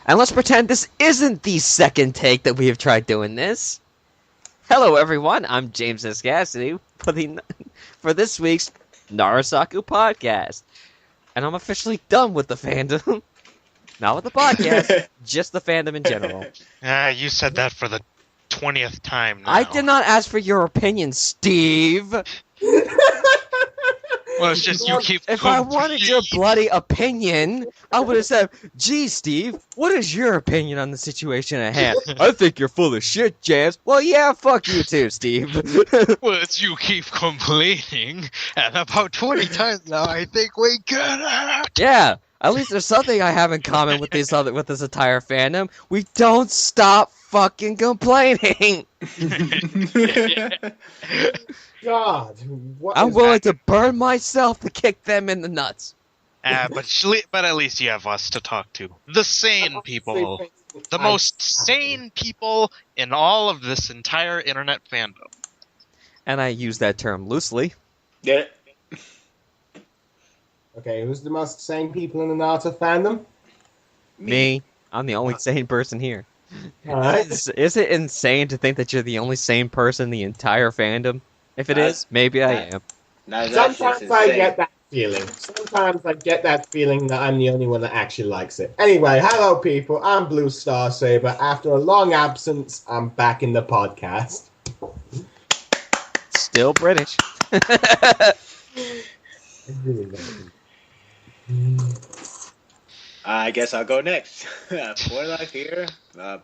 And let's pretend this isn't the second take that we have tried doing this. Hello, everyone. I'm James S. Cassidy for this week's NaruSaku podcast. And I'm officially done with the fandom. Not with the podcast, just the fandom in general. You said that for the 20th time now. I did not ask for your opinion, Steve. Well, it's just you keep... If I wanted your bloody opinion, I would have said, gee, Steve, what is your opinion on the situation at hand? I think you're full of shit, Jams. Well, yeah, fuck you too, Steve. Well, it's you keep complaining, and about 20 times now, I think we get it! Yeah, at least there's something I have in common with this entire fandom. We don't stop fucking complaining! God, what I'm is willing that? to burn myself to kick them in the nuts. But at least you have us to talk to. The sane people. The most sane people in all of this entire internet fandom. And I use that term loosely. Yeah. Okay, who's the most sane people in the Naruto fandom? Me. I'm the only sane person here. Alright. Is it insane to think that you're the only sane person in the entire fandom? If it is, maybe I am. Sometimes I get that feeling. Sometimes I get that feeling that I'm the only one that actually likes it. Anyway, hello people, I'm Bluestar Saber. After a long absence, I'm back in the podcast. Still British. I guess I'll go next. Boy Life here,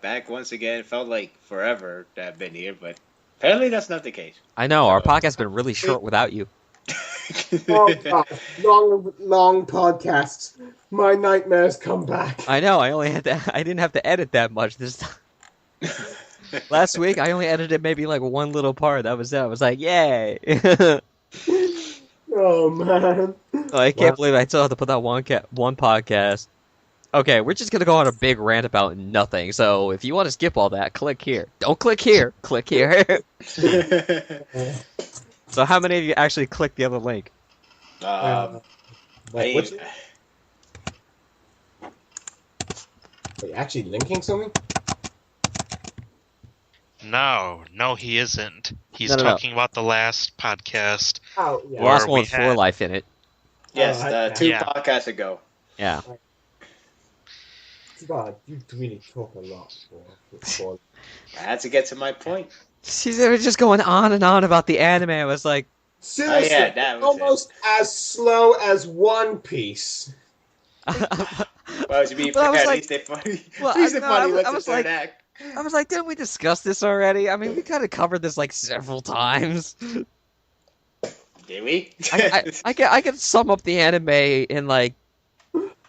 back once again. Felt like forever to have been here, but apparently that's not the case. I know, our podcast's been really short without you. Oh god, long podcasts. My nightmares come back. I know, I didn't have to edit that much this time. Last week, I only edited maybe like one little part. That was it. I was like, yay! Oh man. I can't believe I still have to put that one podcast. Okay, we're just gonna go on a big rant about nothing. So if you want to skip all that, click here. Don't click here. Click here. So how many of you actually clicked the other link? Wait, wait, actually linking something? No, he isn't. He's No. talking about the last podcast. Oh, yeah. The last Or one we with had- 4 life in it. Yes, two Yeah. podcasts ago. Yeah. God, you really talk a lot for I had to get to my point. See, they were just going on and on about the anime. I was like, Seriously, that was almost as slow as One Piece. Well, to be Well, I fair, was at like- least they funny. Well, At least I- they no, funny I with the was third like- act. I was like, didn't we discuss this already? I mean, we kind of covered this like several times. Did we? I can sum up the anime in like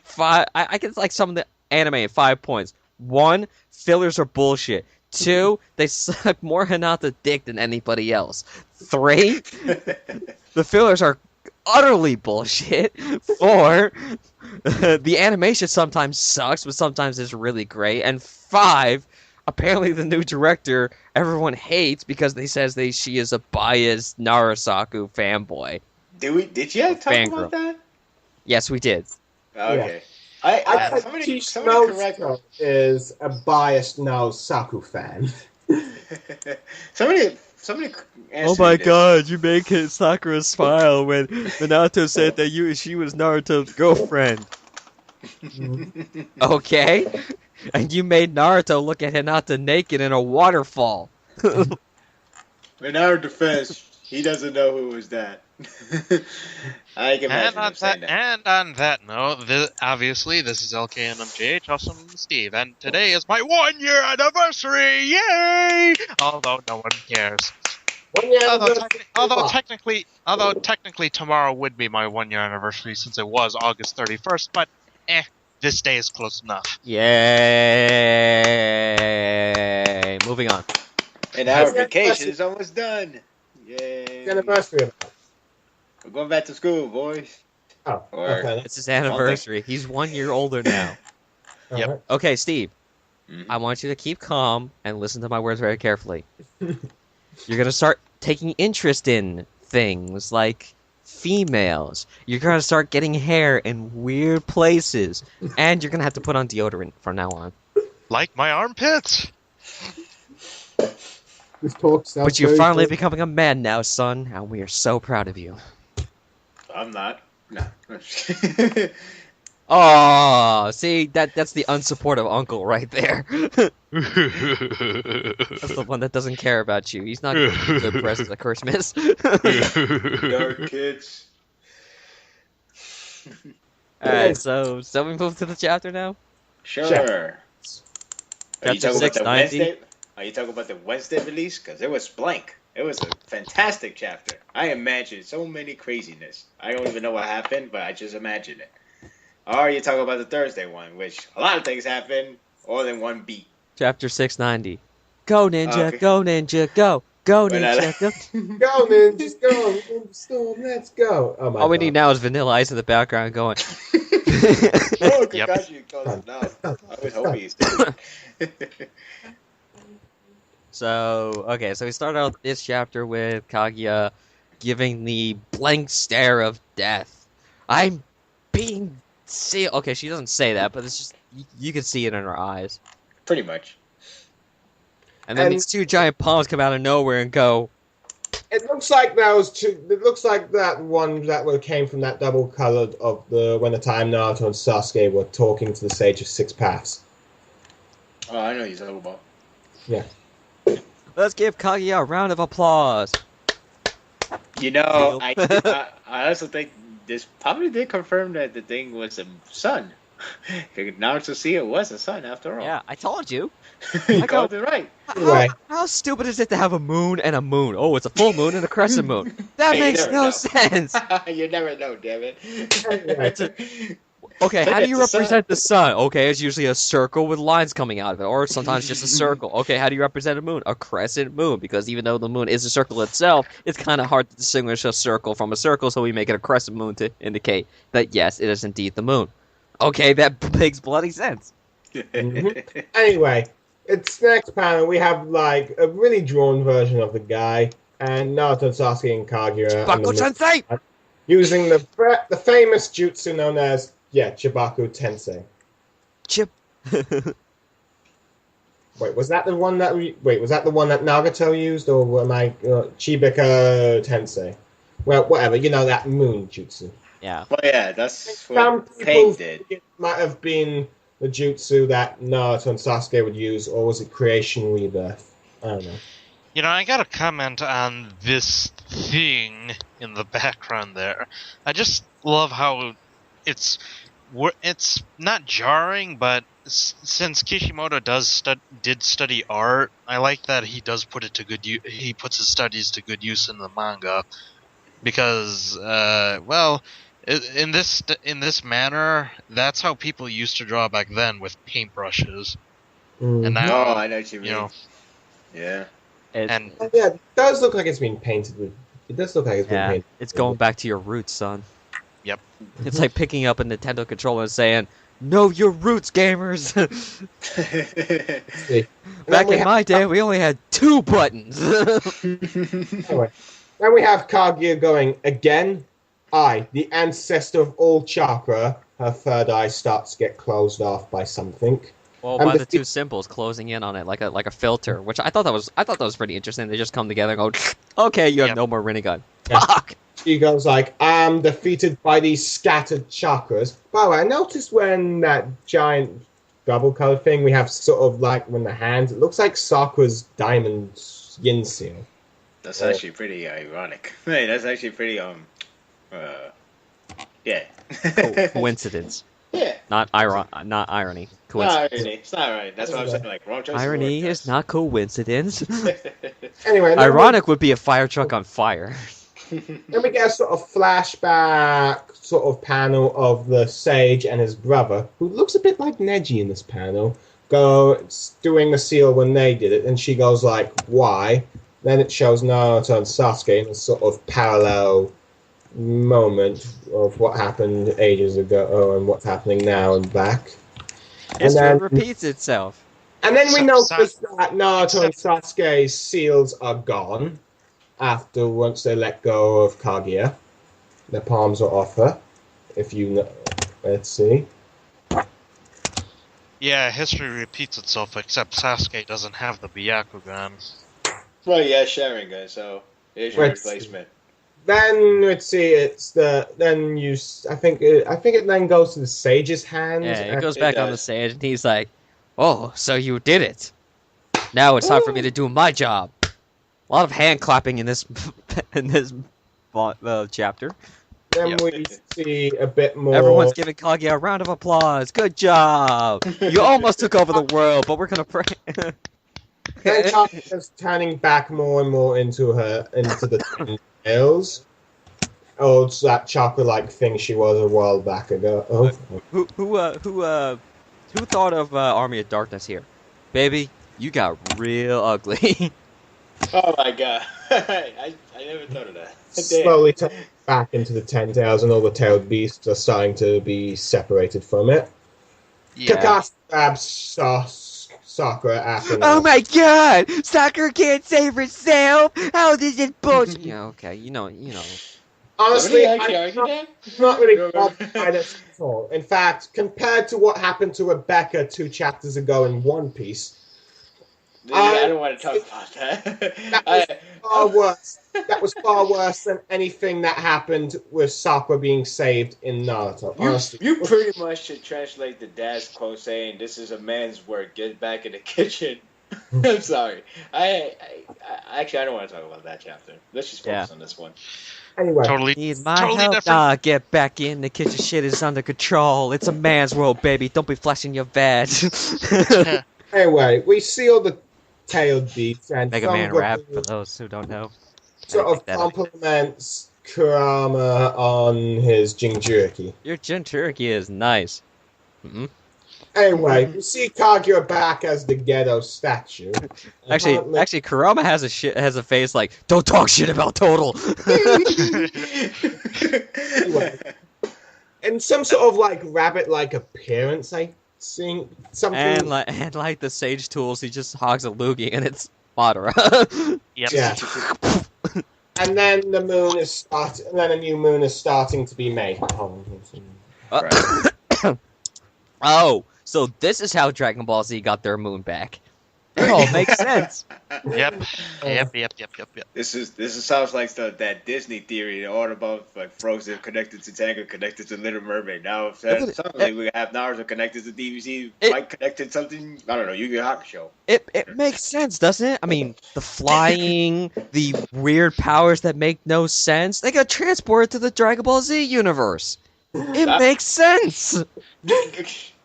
5. I can like sum the anime in 5 points. 1, fillers are bullshit. 2, they suck more Hinata dick than anybody else. 3, the fillers are utterly bullshit. 4, the animation sometimes sucks, but sometimes it's really great. And 5, apparently the new director everyone hates because they says she is a biased NaruSaku fanboy. Did you talk Fangirl. about that? Yes, we did. Okay. I think Somebody correct. Chichinosuke is a biased NaruSaku fan. Somebody Oh my god, you make Sakura smile when Minato said that she was Naruto's girlfriend. Okay? And you made Naruto look at Hinata naked in a waterfall. In our defense, he doesn't know who was that. I can imagine him saying that. And on that note, obviously, this is LKNMJH, also Steve, and today is my 1-year anniversary! Yay! Although no one cares. Although technically tomorrow would be my 1-year anniversary since it was August 31st, but this day is close enough. Yay! Moving on. And our vacation is almost done. Yay. Anniversary. We're going back to school, boys. Oh, Or- okay. It's his anniversary. He's 1 year older now. Yep. Alright. Okay, Steve. Mhm. I want you to keep calm and listen to my words very carefully. You're gonna start taking interest in things like females. You're gonna start getting hair in weird places, and you're gonna have to put on deodorant from now on. Like my armpits. This talk sounds But you're very finally good. becoming a man now, son, and we are so proud of you. I'm not. No. Oh, see, that's the unsupportive uncle right there. That's the one that doesn't care about you. He's not giving you good presents at Christmas. Dark kids. Alright, so we move to the chapter now? Sure. Sure. Are you Chapter talking about the 690? Wednesday? Are you talking about the Wednesday release? Because it was blank. It was a fantastic chapter. I imagined so many craziness. I don't even know what happened, but I just imagined it. Or you talking about the Thursday one, which a lot of things happen all in one beat. Chapter 690. Go, ninja, Okay. go, ninja, go. Go, But ninja, go. Go, ninjas, go! Ninja Storm, let's go! Oh my All we God. need now is Vanilla Ice in the background going. Oh, Yep. Kakashi calls it now. I would hope he's there. So we start out this chapter with Kaguya giving the blank stare of death. I'm being sealed. Okay, she doesn't say that, but it's just, you can see it in her eyes. Pretty much. And then And- these two giant palms come out of nowhere and go, It looks like those two. It looks like that one that came from that double colored of the when the time Naruto and Sasuke were talking to the Sage of Six Paths. Oh, I know what you're talking about. let's give Kaguya a round of applause. You know, I also think this probably did confirm that the thing was a sun. Naruto see it was a sun after all. Yeah, I told you. You I called it right. Anyway. How stupid is it to have a moon and a moon? Oh, it's a full moon and a crescent moon. That Hey, you makes never no know. sense. You never know, damn it. Anyway. Okay, how do you It's the represent the sun? Okay, it's usually a circle with lines coming out of it, or sometimes just a circle. Okay, how do you represent a moon? A crescent moon, because even though the moon is a circle itself, it's kind of hard to distinguish a circle from a circle, so we make it a crescent moon to indicate that, yes, it is indeed the moon. Okay, that makes bloody sense. Anyway, it's next panel. We have like a really drawn version of the guy, and Naruto, Sasuke, and Kaguya are in the Chibaku-sensei! using the famous jutsu known as Chibaku Tensei. Chip. Wait, was that the one that Nagato used, or am I Chibika Tensei? Well, whatever. You know that moon jutsu. Yeah. Well, yeah, that's Some what people Pain did. think it might have been the jutsu that Naruto and Sasuke would use, or was it Creation Rebirth? I don't know. You know, I gotta comment on this thing in the background there. I just love how it's not jarring, but since Kishimoto did study art, I like that he does put it to good use. He puts his studies to good use in the manga, because in this manner, that's how people used to draw back then, with paintbrushes. And now, Oh, I know what you mean. you know, Yeah. and Oh, yeah, it does look like it's been painted with. It does look like it's been Yeah, painted. it's going back to your roots, son. Yep. It's like picking up a Nintendo controller and saying, "Know your roots, gamers." See. Back in my day, we only had 2 buttons. Anyway, then we have Kaguya going again. The ancestor of all chakra. Her third eye starts to get closed off by something. Well, And by the the 2 symbols closing in on it like a filter, which I thought that was pretty interesting. They just come together and go, "Okay, you have Yep. no more Rinnegan." Yeah. Fuck. She goes like, "I'm defeated by these scattered chakras." By the way, I noticed when that giant double color thing we have sort of like when the hands, it looks like Sakura's diamond yin seal. That's actually pretty ironic. Hey, that's actually pretty yeah. Coincidence, Yeah. not irony. It's not Coincidence. irony. It's not irony. That's what I'm saying. Like, wrong choice. Irony is not coincidence. Anyway, and then Ironic would be a fire truck on fire. then we get a sort of flashback sort of panel of the sage and his brother, who looks a bit like Neji in this panel, doing the seal when they did it, and she goes like, "Why?" Then it shows Naruto and Sasuke in a sort of parallel moment of what happened ages ago and what's happening now and back. History then- repeats itself. And then we Except notice that Naruto and Sasuke's seals are gone once they let go of Kaguya. The palms are off her. If you know, let's see. Yeah, history repeats itself, except Sasuke doesn't have the Byakugan. Well, yeah, Sharingan, so here's your replacement. Then let's see. It's the then you. I think it then goes to the sage's hand. Yeah, it and goes back on the stage, and he's like, "Oh, so you did it? Now it's time for me to do my job." A lot of hand clapping in this chapter. Then we see a bit more. Everyone's giving Kaguya a round of applause. Good job! You almost took over the world, but we're gonna pray. Then Kaguya's turning back more and more into the tails. Oh, it's that chocolate-like thing she was a while back ago. Oh. Who thought of Army of Darkness here? Baby, you got real ugly. Oh my god. I never thought of that. Slowly turning back into the 10 tails, and all the tailed beasts are starting to be separated from it. Yeah. Kakashi grabs Sakura after Oh my god! Sakura can't save herself! How does it bullshit? Yeah, okay, you know. Honestly, Really? I'm not really bothered by this at all. In fact, compared to what happened to Rebecca 2 chapters ago in One Piece, I don't want to talk about that. that was far worse. That was far worse than anything that happened with Sakura being saved in Naruto. Honestly, You pretty much should translate the dad's quote saying, "This is a man's work. Get back in the kitchen." I'm sorry. I don't want to talk about that chapter. Let's just focus on this one. Anyway, Need my help? Nah, get back in. The kitchen shit is under control. It's a man's world, baby. Don't be flashing your veg. anyway, we see all the tailed beasts and Mega Man rap, for those who don't know. sort of compliments Kurama on his Jinchuriki. Your Jinchuriki is nice. Mm-hmm. Anyway, we see Kaguya back as the ghetto statue. Actually, Kurama has a face like, don't talk shit about Total. Anyway, and some sort of like rabbit-like appearance, I think. Something. And like the Sage Tools, he just hogs a loogie, and it's Madara. Yep. Yeah. And then the moon is starting. And then a new moon is starting to be made. Oh, so this is how Dragon Ball Z got their moon back. It all makes sense. Yep. This sounds like that Disney theory, all about like Frozen connected to Tango, connected to Little Mermaid. Now suddenly we have Naruto connected to DBZ, Mike connected something. I don't know. Yu Yu Hakusho. It makes sense, doesn't it? I mean, the flying, the weird powers that make no sense. They got transported to the Dragon Ball Z universe. It makes sense.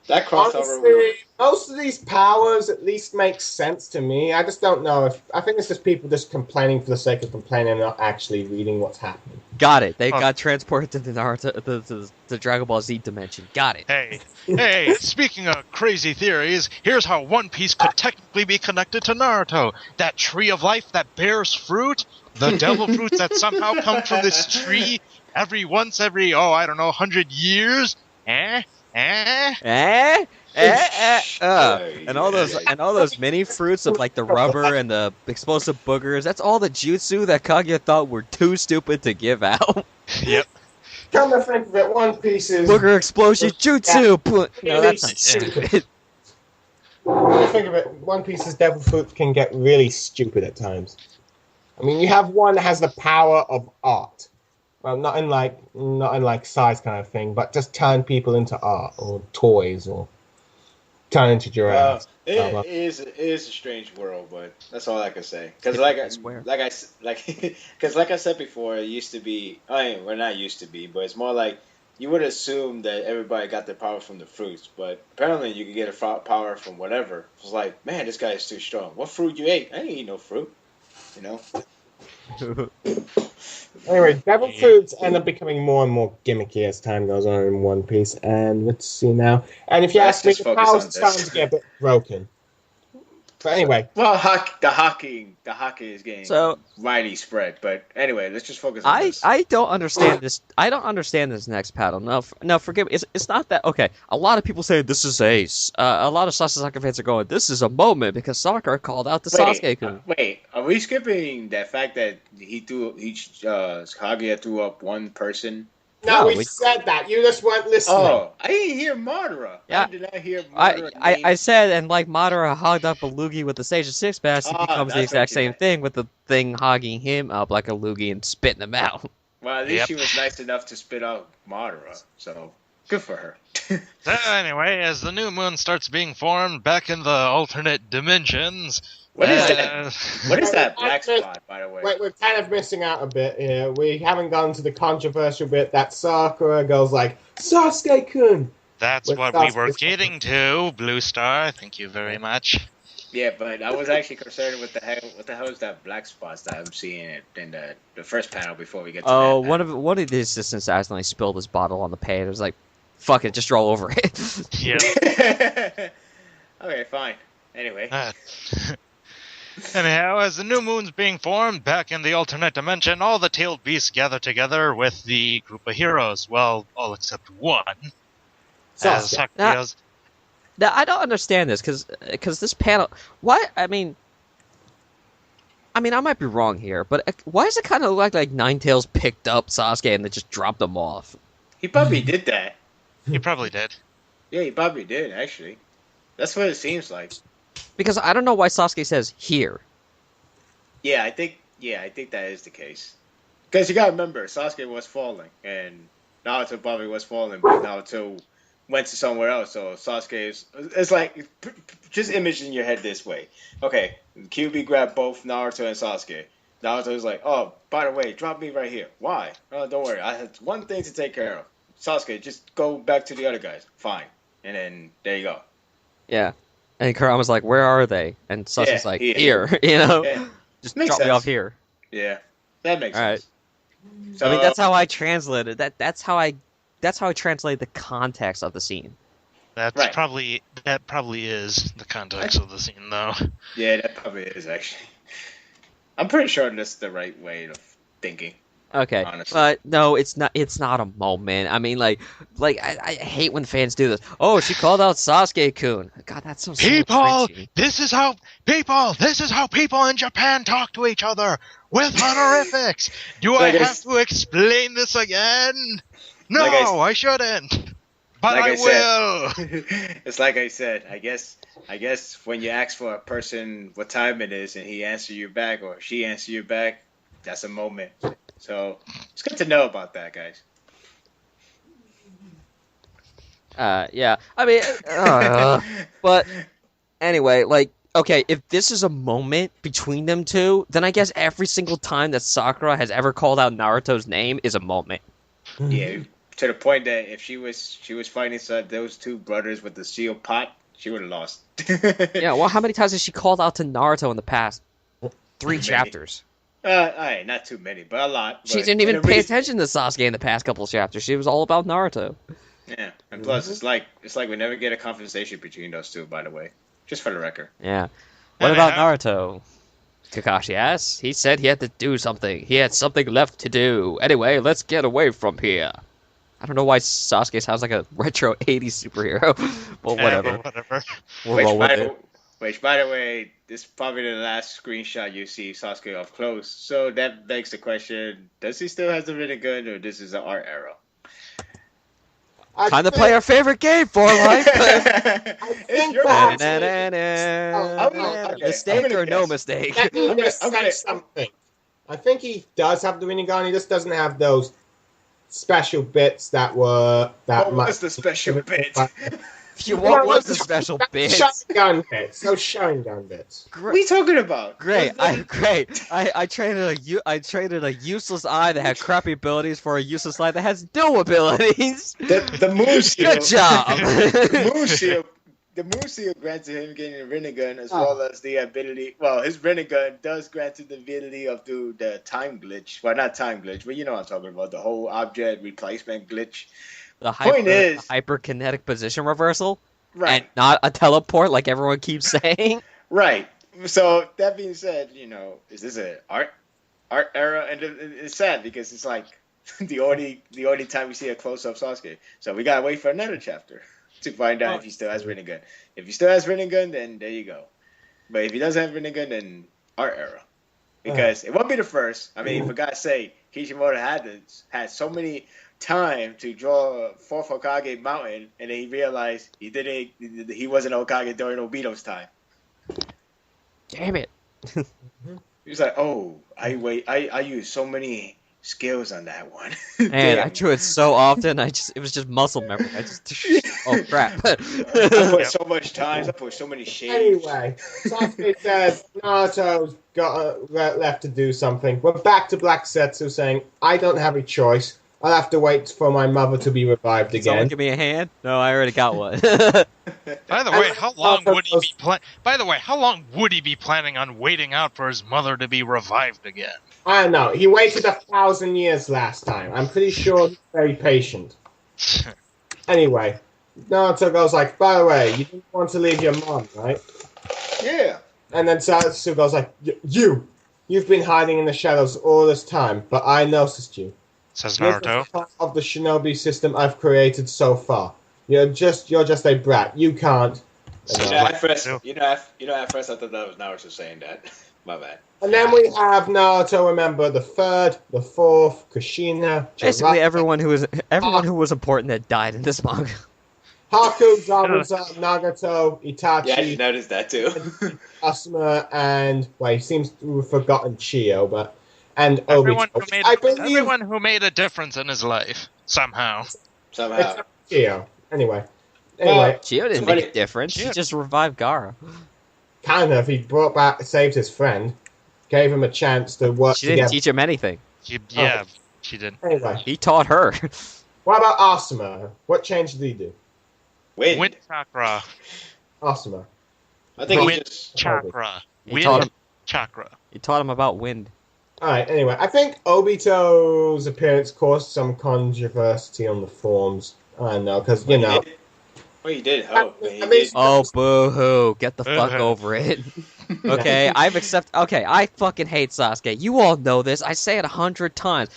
That crossover. Honestly, most of these powers at least make sense to me. I just don't know if I think it's just people just complaining for the sake of complaining and not actually reading what's happening. Got it. They got transported to the Naruto, the Dragon Ball Z dimension. Got it. Hey! Speaking of crazy theories, here's how One Piece could technically be connected to Naruto. That tree of life that bears fruit, the devil fruits that somehow come from this tree every 100 years. And all those mini fruits of like the rubber and the explosive boogers. That's all the jutsu that Kaguya thought were too stupid to give out. Yep. Come to think of it, One Piece is Booger explosion jutsu. No, that's not stupid. Come to think of it, One Piece's devil fruit can get really stupid at times. I mean, you have one that has the power of art. Well, not in like size kind of thing, but just turn people into art or toys or turn into giraffes. It is a strange world, but that's all I can say. Because like I said before, it used to be. Not used to be, but it's more like you would assume that everybody got their power from the fruits, but apparently you can get a power from whatever. It's like, man, this guy is too strong. What fruit you ate? I didn't eat no fruit. You know. Anyway, devil fruits end up becoming more and more gimmicky as time goes on in One Piece, and let's see now. And if you ask me, the powers are starting to get a bit broken. But anyway. Well, the hockey is getting So widely spread. But anyway, let's just focus on this. I don't understand this. I don't understand this next panel. No, forgive me. It's not that. Okay, a lot of people say this is ace. A lot of Sasuke fans are going, this is a moment because Sakura called out the Sasuke-kun. Wait, are we skipping that fact that Kaguya threw up one person? No, we said that. You just weren't listening. Oh, I didn't hear Madara. Yeah. I did not hear Madara. I said, and like Madara hogged up a loogie with the Sage of Six Pass, he becomes the exact same thing with the thing hogging him up like a loogie and spitting him out. Well, at least she was nice enough to spit out Madara, so good for her. So anyway, as the new moon starts being formed back in the alternate dimensions... What is that? What is that black spot, by the way? Wait, we're kind of missing out a bit here. We haven't gone to the controversial bit that Sakura goes like, Sasuke-kun! That's what we were getting to, Bluestar. Thank you very much. Yeah, but I was actually concerned with what the hell is that black spots that I'm seeing in the first panel before we get to that. One of the assistants accidentally spilled his bottle on the page. It was like, fuck it, just roll over it. Yeah. Okay, fine. Anyway. Anyhow, as the new moon's being formed back in the alternate dimension, all the tailed beasts gather together with the group of heroes. Well, all except one. Now, I don't understand this because this panel. Why? I mean, I might be wrong here, but why does it kind of look like Ninetales picked up Sasuke and then just dropped him off? He probably did that. He probably did. Yeah, he probably did. Actually, that's what it seems like. Because I don't know why Sasuke says here. Yeah, I think that is the case. Because you gotta remember, Sasuke was falling, and Naruto probably was falling, but Naruto went to somewhere else. So Sasuke it's like, just image in your head this way. Okay, QB grabbed both Naruto and Sasuke. Naruto was like, oh, by the way, drop me right here. Why? Oh, don't worry, I had one thing to take care of. Sasuke, just go back to the other guys. Fine. And then there you go. Yeah. And Kurama's like, where are they? And Sasuke's like, here, you know? Yeah. Just drop me off here. Yeah. That makes sense. So, I mean, that's how I translated it. That's how I translate the context of the scene. That probably is the context of the scene, though. Yeah, that probably is, actually. I'm pretty sure that's the right way of thinking. Okay, honestly. But no, it's not. It's not a moment. I mean, like I hate when fans do this. Oh, she called out Sasuke-kun. God, that's so cringy. This is how people in Japan talk to each other with honorifics. Do I have to explain this again? No, I shouldn't. But I will. It's like I said. I guess when you ask for a person what time it is and he answer you back or she answer you back, that's a moment. So it's good to know about that, guys. Yeah. I mean, but anyway, like, okay, if this is a moment between them two, then I guess every single time that Sakura has ever called out Naruto's name is a moment. Yeah, to the point that if she was fighting those two brothers with the steel pot, she would have lost. Yeah. Well, how many times has she called out to Naruto in the past 3 chapters? Alright, not too many, but a lot. She didn't even pay attention to Sasuke in the past couple of chapters. She was all about Naruto. Yeah, and plus, it's like we never get a conversation between those two, by the way. Just for the record. Yeah. What about Naruto? Kakashi asked. He said he had to do something. He had something left to do. Anyway, let's get away from here. I don't know why Sasuke sounds like a retro 80s superhero, but whatever. We'll roll with it. Which, by the way, this is probably the last screenshot you see Sasuke up close. So that begs the question, does he still have the Rinnegan, or this is an art era? Time to play our favorite game, For Life. Mistake or no mistake? I'm gonna say something. I think he does have the Rinnegan, he just doesn't have those special bits that were... What was the special bit? What was the special bits? Sharingan bits. Those Sharingan bits. What are you talking about? Great. I traded a useless eye that had crappy abilities for a useless eye that has no abilities. The moon seal. Good job. The moon seal granted him getting a Rinnegan as well as the ability. Well, his Rinnegan does grant him the ability of the time glitch. Well, not time glitch, but you know what I'm talking about. The whole object replacement glitch. The hyperkinetic position reversal, right? And not a teleport like everyone keeps saying. Right. So that being said, is this an art era? And it's sad because it's like the only time we see a close up Sasuke. So we gotta wait for another chapter to find out if he still has Rinnegan. If he still has Rinnegan, then there you go. But if he doesn't have Rinnegan, then art era. Because it won't be the first. I mean, for God's sake, Kishimoto had so many time to draw Fourth Hokage Mountain, and then he realized he wasn't Hokage during Obito's time. Damn it. He was like, "Oh, I used so many skills on that one." Man, I drew it so often. It was just muscle memory. Oh crap. I put so much time. I put so many shades. Anyway, Sasuke says Naruto's got left to do something. We're back to Black Setsu saying, I don't have a choice. I'll have to wait for my mother to be revived again. Someone give me a hand? No, I already got one. By the way, how long would he be planning on waiting out for his mother to be revived again? I don't know. He waited 1,000 years last time. I'm pretty sure he's very patient. Anyway, Naruto goes like, by the way, you didn't want to leave your mom, right? Yeah. And then Sasuke goes like, you've been hiding in the shadows all this time, but I noticed you. Says You're Naruto. just part of the shinobi system I've created so far. You're just a brat. You can't. At first I thought that was Naruto saying that. My bad. And then we have Naruto. Remember the third, the fourth, Kushina. Basically, Jiraiya, everyone who was important that died in this manga. Haku, Zabuza, Nagato, Itachi. Yeah, I noticed that too. Asuma, and he seems to have forgotten Chio, and Everyone Obito. everyone who made a difference in his life somehow. Somehow. Chio. Anyway, Chio didn't make a difference. She just revived Gaara. kind of. He saved his friend, gave him a chance to work She didn't teach him anything. She did. Anyway, He taught her. what about Asuma? What change did he do? Wind chakra. Asuma. I think Wind chakra. He taught him. Chakra. He taught him about wind. Alright, anyway, I think Obito's appearance caused some controversy on the forums. I don't know, because, you know. Well, he did. Oh, boo-hoo. Get the fuck over it. Okay, I fucking hate Sasuke. You all know this. I say it 100 times.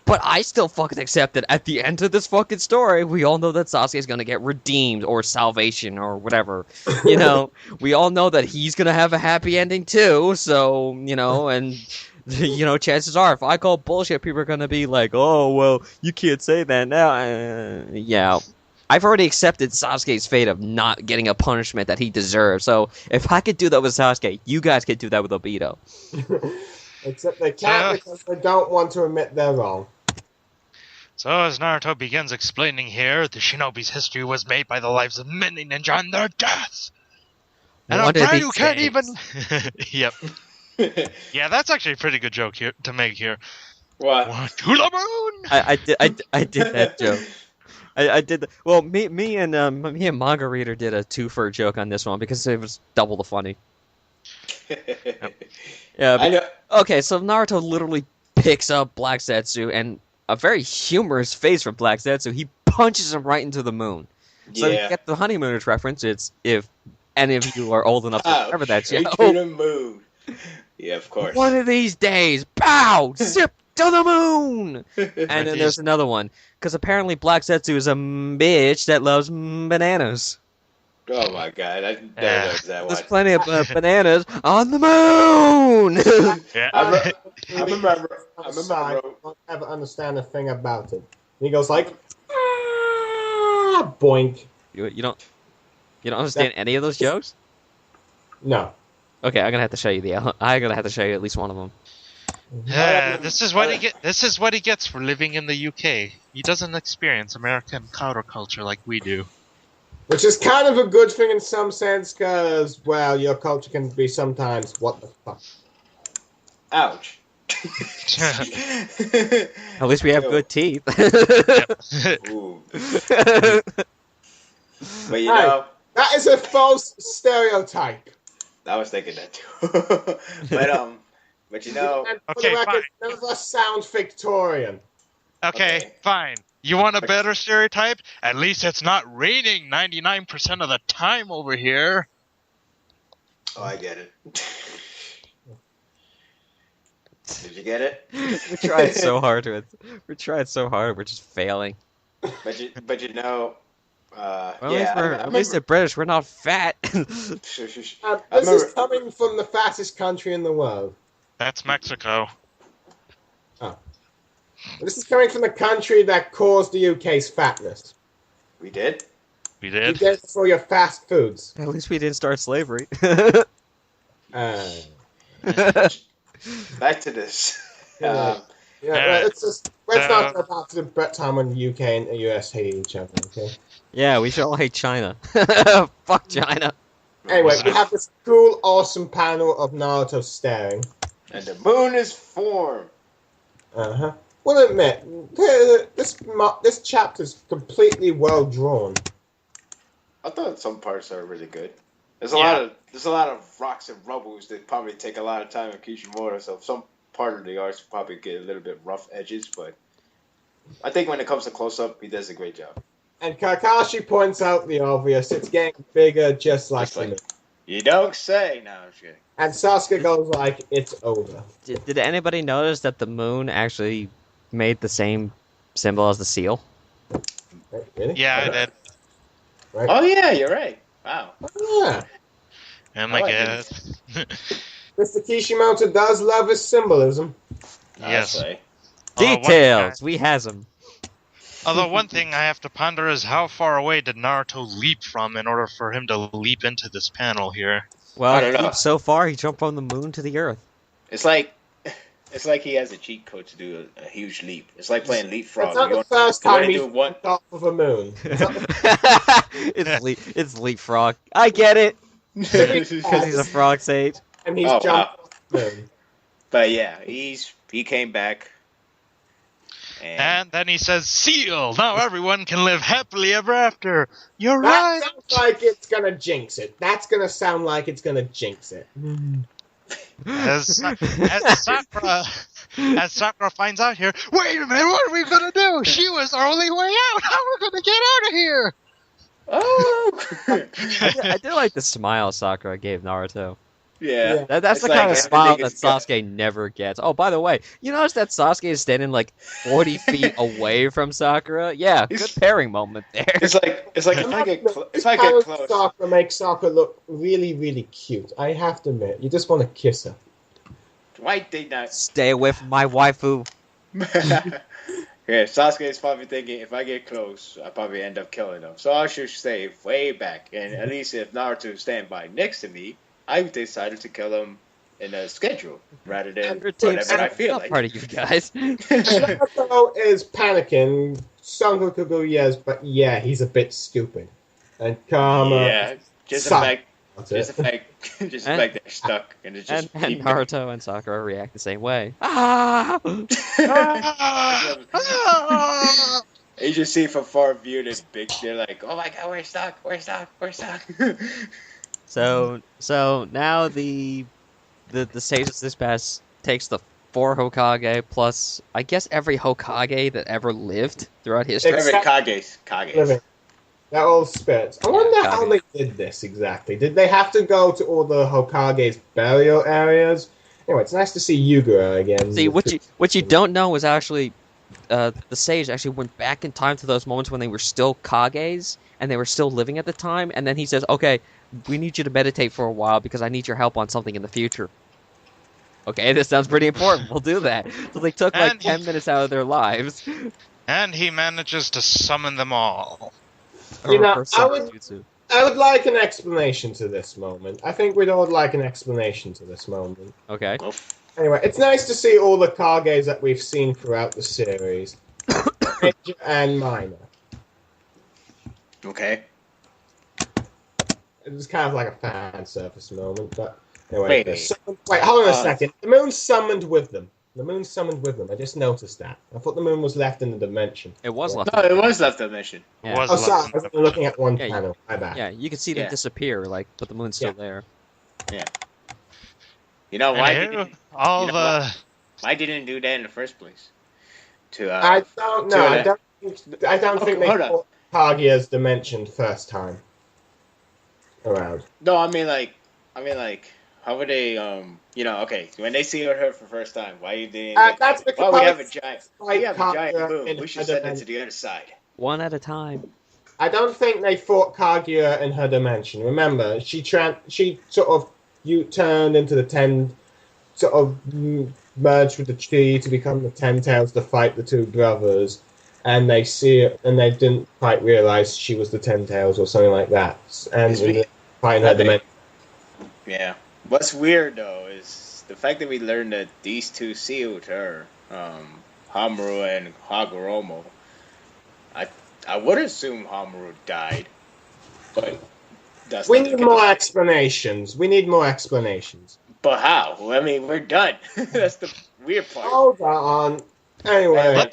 But I still fucking accept it. At the end of this fucking story, we all know that Sasuke is gonna get redeemed or salvation or whatever. You know, we all know that he's gonna have a happy ending too. So, and chances are, if I call bullshit, people are gonna be like, "Oh, well, you can't say that now." Yeah, I've already accepted Sasuke's fate of not getting a punishment that he deserves. So, if I could do that with Sasuke, you guys could do that with Obito. Except they can't because they don't want to admit they're wrong. So, as Naruto begins explaining here, the shinobi's history was made by the lives of many ninja and their deaths. And a friend who can't even... Yep. Yeah, that's actually a pretty good joke here to make here. What? To the moon! I did that joke. I did. Well, me and Manga Reader did a twofer joke on this one because it was double the funny. Yeah. I know. Okay, so Naruto literally picks up Black Zetsu, and a very humorous face from Black Zetsu, he punches him right into the moon. So you get the Honeymooners reference. It's if any of you are old enough to remember that shit. To the moon. Yeah, of course. One of these days, bow, zip to the moon. And then there's another one, because apparently Black Zetsu is a bitch that loves bananas. Oh my god, I never noticed that one. There's plenty of bananas on the moon. Yeah. I remember. I don't ever understand a thing about it. And he goes like, boink. You don't understand any of those jokes? No. Okay, I'm gonna have to show you I'm gonna have to show you at least one of them. This is what he gets for living in the UK. He doesn't experience American counterculture like we do. Which is kind of a good thing in some sense, because, well, your culture can be sometimes, what the fuck. Ouch. At least we have good teeth. Ooh. But you know, that is a false stereotype. I was thinking that too. But you know, and for Okay, the record, fine. none of us sound Victorian. Okay, fine. You want a better stereotype? At least it's not raining 99% of the time over here. Oh, I get it. Did you get it? We tried so hard with. We tried so hard. We're just failing. But you know, Well, yeah, at least the British. We're not fat. I This remember. is coming from the fattest country in the world. That's Mexico. This is coming from the country that caused the UK's fatness. We did. We You did. get it for your fast foods. At least we didn't start slavery. Uh, Back to this. yeah, let's not go back to the time when the UK and the US hated each other. Okay. Yeah, we should all hate China. Fuck China. Anyway, we have this cool, awesome panel of Naruto staring. And the moon is formed. Uh-huh. Well, admit, this chapter's completely well drawn. I thought some parts are really good. There's Yeah. a lot of rocks and rubbles that probably take a lot of time in Kishimoto, so some part of the arts probably get a little bit rough edges, but I think when it comes to close up, he does a great job. And Kakashi points out the obvious. It's getting bigger, just like Just like- the moon. You don't say. No, I'm just kidding. And Sasuke goes like, "It's over." Did anybody notice that the moon actually made the same symbol as the seal? Right, really? Yeah, I did. Right? Oh yeah, you're right. Wow. Yeah. Oh my I like god. Mr. Kishimoto does love his symbolism. Yes. Honestly. Details. We has them. Although one thing I have to ponder is how far away did Naruto leap from in order for him to leap into this panel here? Well, I don't know. so far he jumped from the moon to the earth. It's like he has a cheat code to do a huge leap. It's like playing leapfrog. It's not You the first you only time he's do one. on top of a moon. It's leapfrog. I get it because he's a frog sage. And he's Oh, jumped off the moon. But yeah, he came back. And then he says, "Seal! Now everyone can live happily ever after." You're That right. sounds like it's gonna jinx it. That's gonna sound like it's gonna jinx it. As Sakura finds out here, wait a minute, what are we gonna do? She was our only way out. How are we gonna get out of here? Oh. I did like the smile Sakura gave Naruto. Yeah. That's It's the like kind of smile everything that is good. Sasuke never gets. Oh, by the way, you notice that Sasuke is standing like 40 feet away from Sakura? Yeah, good He's- pering moment there. It's like if I get close. Sakura makes Sakura look really, really cute. I have to admit, you just want to kiss her. Why they not? Stay away from my waifu. Yeah, Sasuke's probably thinking if I get close, I probably end up killing him. So I should stay way back. And at least if Naruto stand by next to me, I decided to kill him in a schedule rather than whatever I feel not like. part of you guys. Naruto is panicking. Son Goku, yes, but yeah, he's a bit stupid. And Kama, Yeah, just the suck. fact, that's just it. the fact, just the And- fact that they're stuck and it's just. and Naruto and Sakura react the same way. Ah! You just see from far view this big. They're like, "Oh my god, we're stuck! We're stuck! We're stuck!" So now the Sage's Dispatch takes the 4 Hokage plus I guess every Hokage that ever lived throughout history. Every Kages. Living. They're all spirits. I wonder Yeah, how Kage. they did this exactly. Did they have to go to all the Hokage's burial areas? Anyway, it's nice to see Yugura again. See, what you don't know is actually the Sage actually went back in time to those moments when they were still Kages and they were still living at the time, and then he says, "Okay, we need you to meditate for a while because I need your help on something in the future." Okay, this sounds pretty important. We'll do that. So they took like And 10 minutes out of their lives. And he manages to summon them all. You know, Or some jutsu. I would like an explanation to this moment. I think we'd all like an explanation to this moment. Okay. Anyway, it's nice to see all the Kages that we've seen throughout the series. Major and minor. Okay. It was kind of like a fan service moment, but anyway. Wait. Wait, hold on a second. The moon summoned with them. The moon summoned with them. I just noticed that. I thought the moon was left in the dimension. It was Yeah. left. No, it was left dimension. Yeah. Was Oh, left sorry. in I was the- looking at one Yeah, panel. My bad. Yeah, you can see them Yeah. disappear, like, but the moon's still there. You know why? And Didn't, all you know the why didn't do that in the first place? To I don't know. I don't think they hold on. caught Kaguya's dimension first time around. No, I mean like I mean, like, how would they, okay, when they see her for the first time, why you didn't That's because well, we have a giant, we have a giant Kaguya boom. in We should her send it to dimension. the other side. One at a time. I don't think they fought Kaguya in her dimension. Remember, she sort of turned into the 10, sort of merged with the tree to become the 10 tails to fight the two brothers, and they see it, and they didn't quite realize she was the 10 tails or something like that, and fighting her dimension. Yeah. What's weird though is the fact that we learned that these two sealed her, Hamaru and Hagoromo. I would assume Hamaru died, but we need more explanations. We need more explanations. But how? Well, I mean, we're done. That's the weird part. Hold on. Anyway, let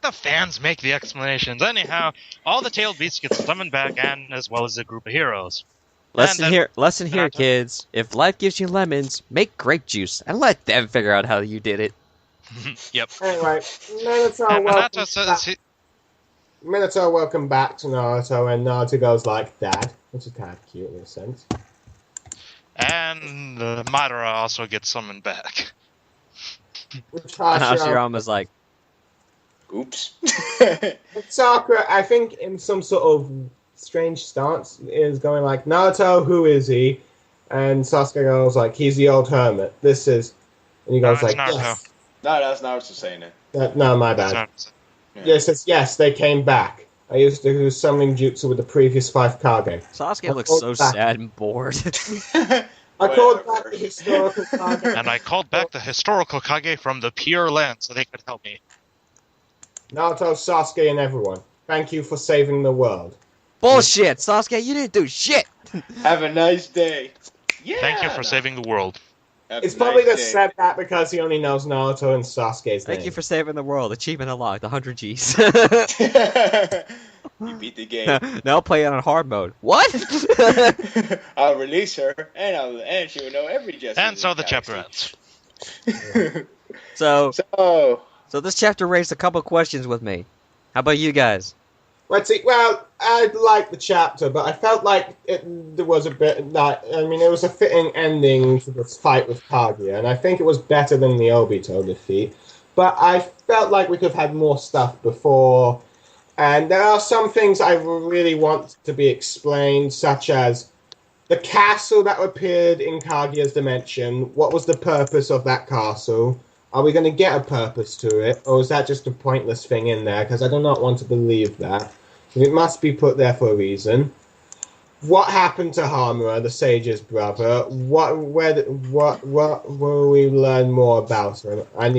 the fans make the explanations. Anyhow, all the tailed beasts get summoned back, and as well as a group of heroes. Lesson here, kids. If life gives you lemons, make grape juice and let them figure out how you did it. Yep. Anyway, Minato, welcome back to Naruto, and Naruto goes like, Dad, which is kind of cute in a sense. And Madara also gets summoned back. Hashirama's like, oops. Sakura, I think in some sort of strange stance, is going like, Naruto, who is he? And Sasuke goes like, he's the old hermit. And he goes like, Naruto. Yes. No, that's Naruto saying it. No, my bad. Yeah. Yes, they came back. I used to do summoning jutsu with the previous 5 Kage. Sasuke looks so sad and bored. I called back the historical Kage. And I called back the historical Kage from the Pure Land so they could help me. Naruto, Sasuke, and everyone, thank you for saving the world. Bullshit, Sasuke, you didn't do shit. Have a nice day. Yeah. Thank you for saving the world. It's probably just said that because he only knows Naruto and Sasuke's name. Thank you for saving the world. Achievement unlocked, 100 Gs. You beat the game. Now play it on hard mode. What? I'll release her, and she will know every justice. And so the chapter ends. So this chapter raised a couple questions with me. How about you guys? Let's see. Well, I liked the chapter, but I felt like there was a bit like, I mean, it was a fitting ending to this fight with Kaguya, and I think it was better than the Obito defeat. But I felt like we could have had more stuff before, and there are some things I really want to be explained, such as the castle that appeared in Kaguya's dimension. What was the purpose of that castle? Are we going to get a purpose to it, or is that just a pointless thing in there? Because I do not want to believe that. It must be put there for a reason. What happened to Hamura, the sage's brother? What will we learn more about him? I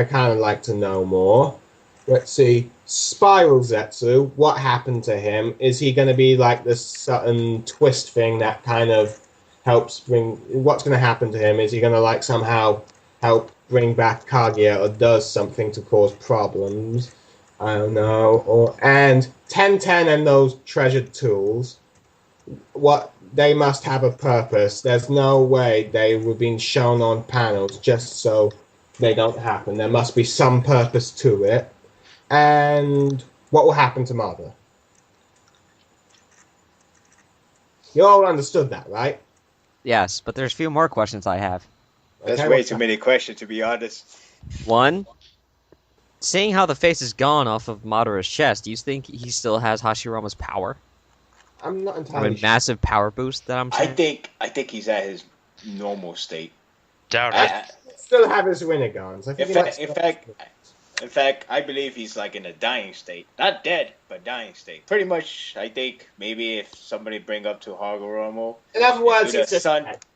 kind of like to know more. Let's see. Spiral Zetsu, what happened to him? Is he going to be like this sudden twist thing that kind of helps bring... What's going to happen to him? Is he going to like somehow help bring back Kaguya, or does something to cause problems? I don't know. And 1010 and those treasured tools, they must have a purpose. There's no way they were being shown on panels just so they don't happen. There must be some purpose to it. And what will happen to Mother? You all understood that, right? Yes, but there's a few more questions I have. That's way too many questions, to be honest. One, seeing how the face is gone off of Madara's chest, do you think he still has Hashirama's power? I'm not entirely sure. Massive power boost that I'm saying? I think he's at his normal state. Doubt it. Still have his Rinnegan's. In fact, I believe he's like in a dying state. Not dead, but dying state. Pretty much, I think maybe if somebody bring up to Hagoromo. In other words, he's just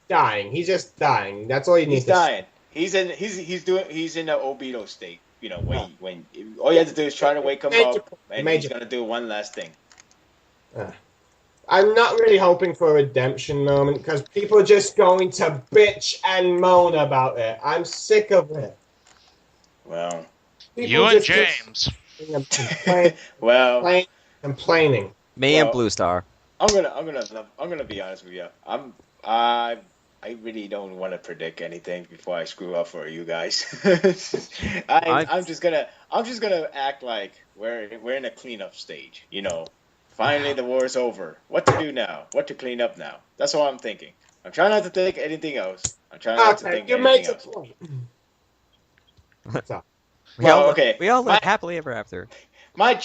dying. He's just dying. That's all you need. He's dying. He's in the Obito state. You know, when all you have to do is try to wake him up, and he's gonna do one last thing. I'm not really hoping for a redemption moment because people are just going to bitch and moan about it. I'm sick of it. Well, you and James. Complaining. Me and Bluestar. I'm gonna be honest with you. I really don't want to predict anything before I screw up for you guys. I'm just gonna act like we're in a cleanup stage, you know. Finally, the war is over. What to do now? What to clean up now? That's all I'm thinking. I'm trying not to think anything else. I'm trying not to think you anything make a else. point. So, Well, okay. We all My live happily ever after. my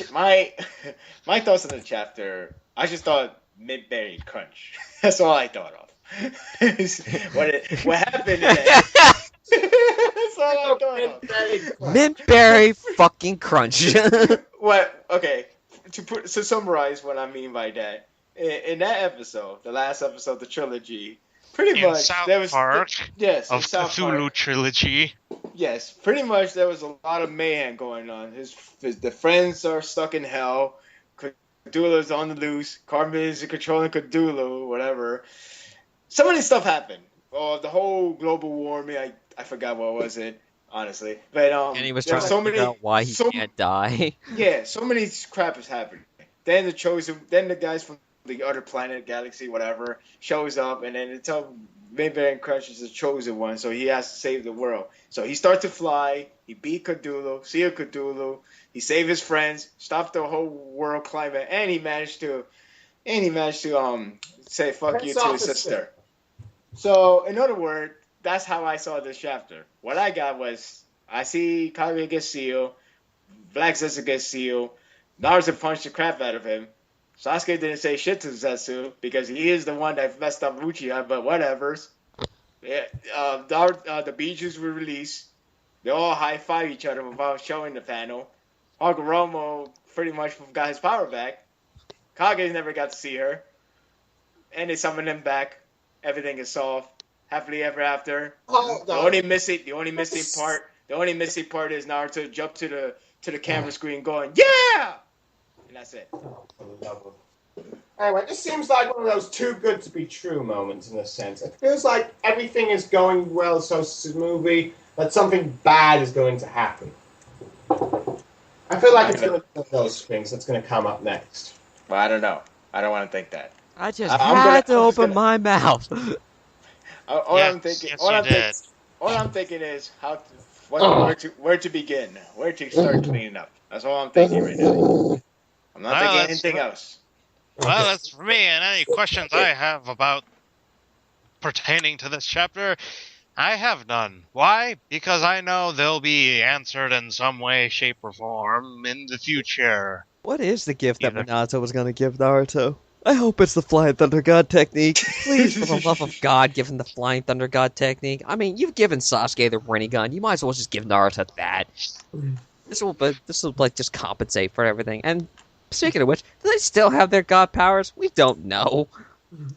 my thoughts on the chapter. I just thought mid-berry crunch. That's all I thought of. What happened in that? That's all I thought of. Mint-berry fucking crunch. What? Okay. To summarize what I mean by that, in that episode, the last episode of the trilogy, pretty In much South there was Park yes, in of South Cthulhu Park, trilogy. yes, pretty much there was a lot of mayhem going on. The friends are stuck in hell. Cthulhu's on the loose. Carmen is controlling Cthulhu, whatever. So many stuff happened. The whole global warming. I forgot what was it. Honestly, but And he was there trying were to figure out why he can't die. Yeah, so many crap is happening. Then the guys from the other planet, galaxy, whatever, shows up, and then they tell Mayberry and Crunch is the chosen one, so he has to save the world. So he starts to fly. He beat Cthulhu, Seal Cthulhu. He saved his friends, stopped the whole world climate, and he managed to say fuck you to his sister. So in other words, that's how I saw this chapter. What I got was I see Kaguya get Seal, Black Zetsu get Seal, Naruto punched the crap out of him. Sasuke didn't say shit to Zetsu because he is the one that messed up Uchiha, but whatever's. Yeah, the Bijus were released. They all high-five each other without showing the panel. Hagoromo pretty much got his power back. Kage never got to see her. And they summoned him back. Everything is solved. Happily ever after. The only missing part is Naruto jump to the camera screen going, yeah! And that's it. Anyway, this seems like one of those too good to be true moments in a sense. It feels like everything is going well so smoothly that something bad is going to happen. I feel like it's going to be one of those things that's going to come up next. Well, I don't know. I don't want to think that. I just had to open my mouth. All I'm thinking is where to begin, where to start cleaning up. That's all I'm thinking right now. I'm not thinking anything else. Well, that's for me, and any questions I have about pertaining to this chapter, I have none. Why? Because I know they'll be answered in some way, shape, or form in the future. What is the gift that Minato was going to give Naruto? I hope it's the Flying Thunder God technique. Please, for the love of God, give him the Flying Thunder God technique. I mean, you've given Sasuke the Rinnegan. You might as well just give Naruto that. This will like just compensate for everything. And speaking of which, do they still have their God powers? We don't know.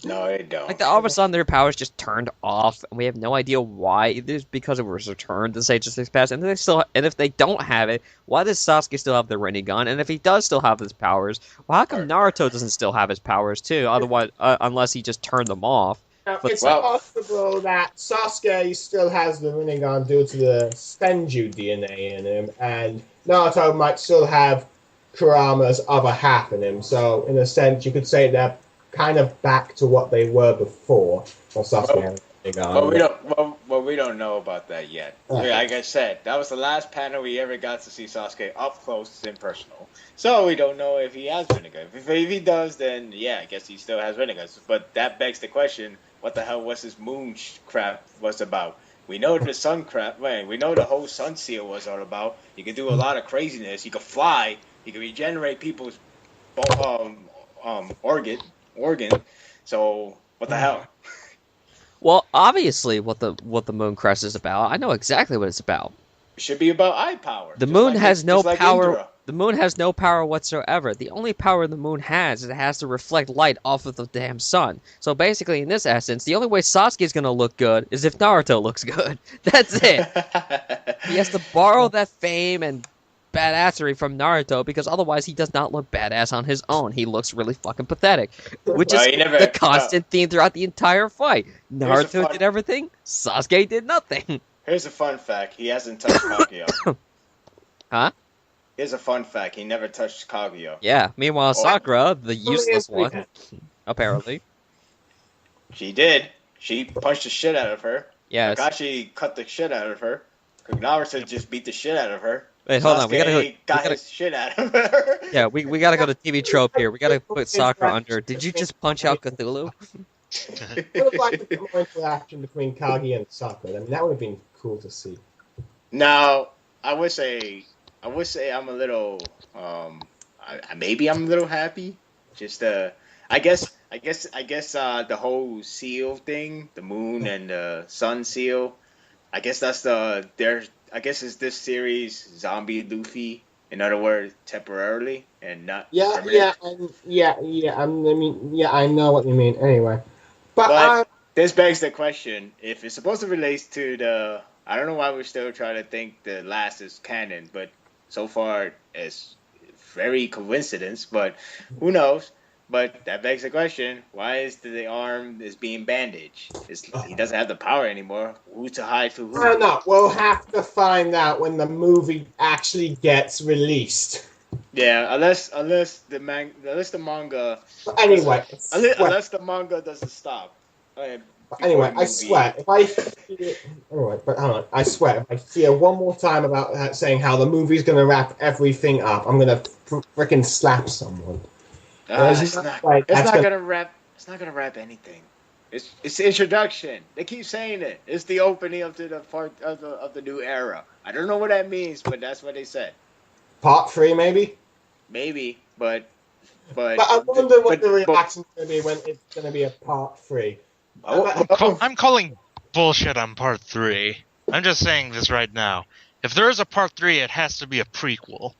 No, they don't. Like, all of a sudden, their powers just turned off, and we have no idea why. Either it's because it was returned to Sage of Six Paths, and if they don't have it, why does Sasuke still have the Rinnegan? And if he does still have his powers, well, how come Naruto doesn't still have his powers too? Otherwise, unless he just turned them off. Now, it's possible that Sasuke still has the Rinnegan due to the Senju DNA in him, and Naruto might still have Kurama's other half in him. So, in a sense, you could say they're kind of back to what they were before. Sasuke we don't know about that yet. Like I said, that was the last panel we ever got to see Sasuke up close and personal. So we don't know if he has Rinnegan. If he does, then yeah, I guess he still has Rinnegan. But that begs the question: what the hell was this moon crap was about? We know the sun crap. Man, we know the whole sun seal was all about. You can do a lot of craziness. You can fly. You can regenerate people's organ. So what the hell? Well, obviously, what the moon crest is about. I know exactly what it's about. It should be about eye power. The moon has no power. The moon has no power whatsoever. The only power the moon has is it has to reflect light off of the damn sun. So basically, in this essence, the only way Sasuke is going to look good is if Naruto looks good. That's it. He has to borrow that fame and badassery from Naruto because otherwise he does not look badass on his own. He looks really fucking pathetic, which is the constant theme throughout the entire fight. Naruto did everything, Sasuke did nothing. Here's a fun fact. He hasn't touched Kaguya. Huh? Here's a fun fact. He never touched Kaguya. Yeah, meanwhile Sakura, the useless one, apparently. She did. She punched the shit out of her. Yes. Kakashi cut the shit out of her. Naruto just beat the shit out of her. Wait, hold on. We gotta go. got his shit out of her. Yeah, we gotta go to TV trope here. We gotta put Sakura under. Did you just punch out Cthulhu? I would have liked a bit more interaction between Kagi and Sakura. I mean, that would have been cool to see. Now, I would say I'm a little, maybe I'm a little happy. Just I guess the whole seal thing, the moon and the sun seal. I guess that's I guess it's this series zombie Luffy. In other words, temporarily and not. Permanent. I know what you mean. Anyway, but this begs the question: if it's supposed to relate to the, I don't know why we're still trying to think the last is canon, but so far it's very coincidence. But who knows? But that begs the question: why is the arm is being bandaged? He doesn't have the power anymore. Who to hide to who? I don't know. We'll have to find out when the movie actually gets released. Yeah, unless the manga. But anyway, unless the manga doesn't stop. Anyway, I swear, if I see it, anyway, but hold on, I swear, if I see it one more time about that, saying how the movie's going to wrap everything up, I'm going to freaking slap someone. It's not gonna wrap anything. It's the introduction. They keep saying it. It's the opening of the part of the new era. I don't know what that means, but that's what they said. Part 3, maybe. Maybe, but I wonder what the reaction's going to be when it's going to be a part 3. I'm calling bullshit on part 3. I'm just saying this right now. If there is a part 3, it has to be a prequel.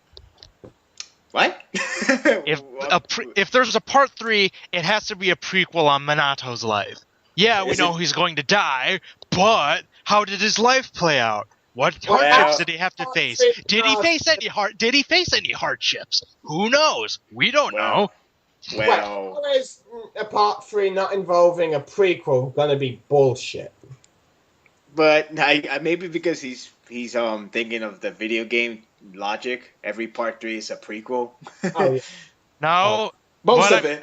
What? If there's a part 3, it has to be a prequel on Minato's life. Yeah, we know he's going to die, but how did his life play out? What hardships did he have to face? Did he face any hardships? Who knows? We don't know. Well, how is a part 3 not involving a prequel going to be bullshit? But maybe because he's thinking of the video game logic. Every part 3 is a prequel. Oh, yeah. No, most of it.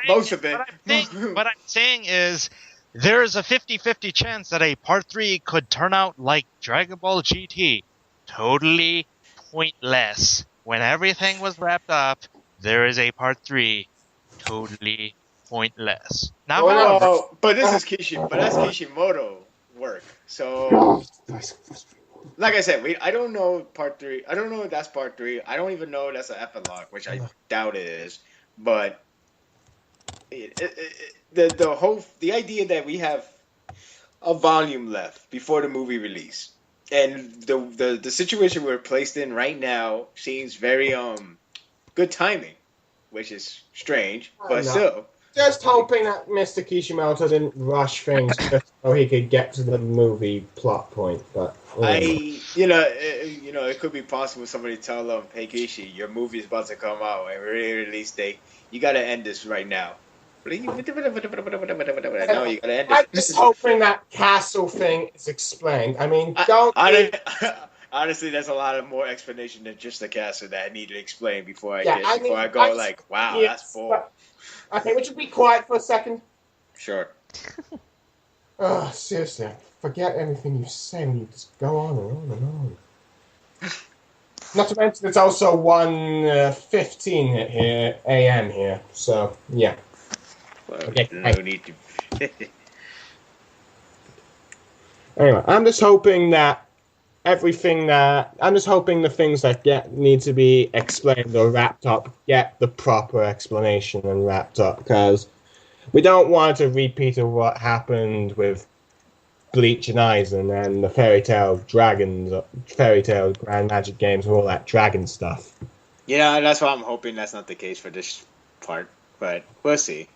What I'm saying is there is a 50-50 chance that a part 3 could turn out like Dragon Ball GT. Totally pointless. When everything was wrapped up, there is a part 3. Totally pointless. Now, but this is that's Kishimoto work. So, like I said, I don't know part 3. I don't know if that's part 3. I don't even know if that's an epilogue, which I doubt it is. But the idea that we have a volume left before the movie release, and the situation we're placed in right now seems very good timing, which is strange, but still. Just hoping that Mr. Kishimoto didn't rush things just so he could get to the movie plot point. But it could be possible somebody tell them, "Hey Kishi, your movie is about to come out and release date. You got to end this right now." No, you got to end it. I'm just hoping that castle thing is explained. I mean, honestly, there's a lot of more explanation than just the castle that I need to explain before I go like, wow, that's bull. Okay, would you be quiet for a second? Sure. Oh, seriously, I forget everything you say when you just go on and on and on. Not to mention, it's also 1:15 here, a.m. here, so, yeah. Well, no need to... Anyway, I'm just hoping the things that need to be explained or wrapped up get the proper explanation and wrapped up, because we don't want a repeat of what happened with Bleach and Aizen and the Fairy Tale Grand Magic games and all that dragon stuff. Yeah, that's why I'm hoping that's not the case for this part, but we'll see.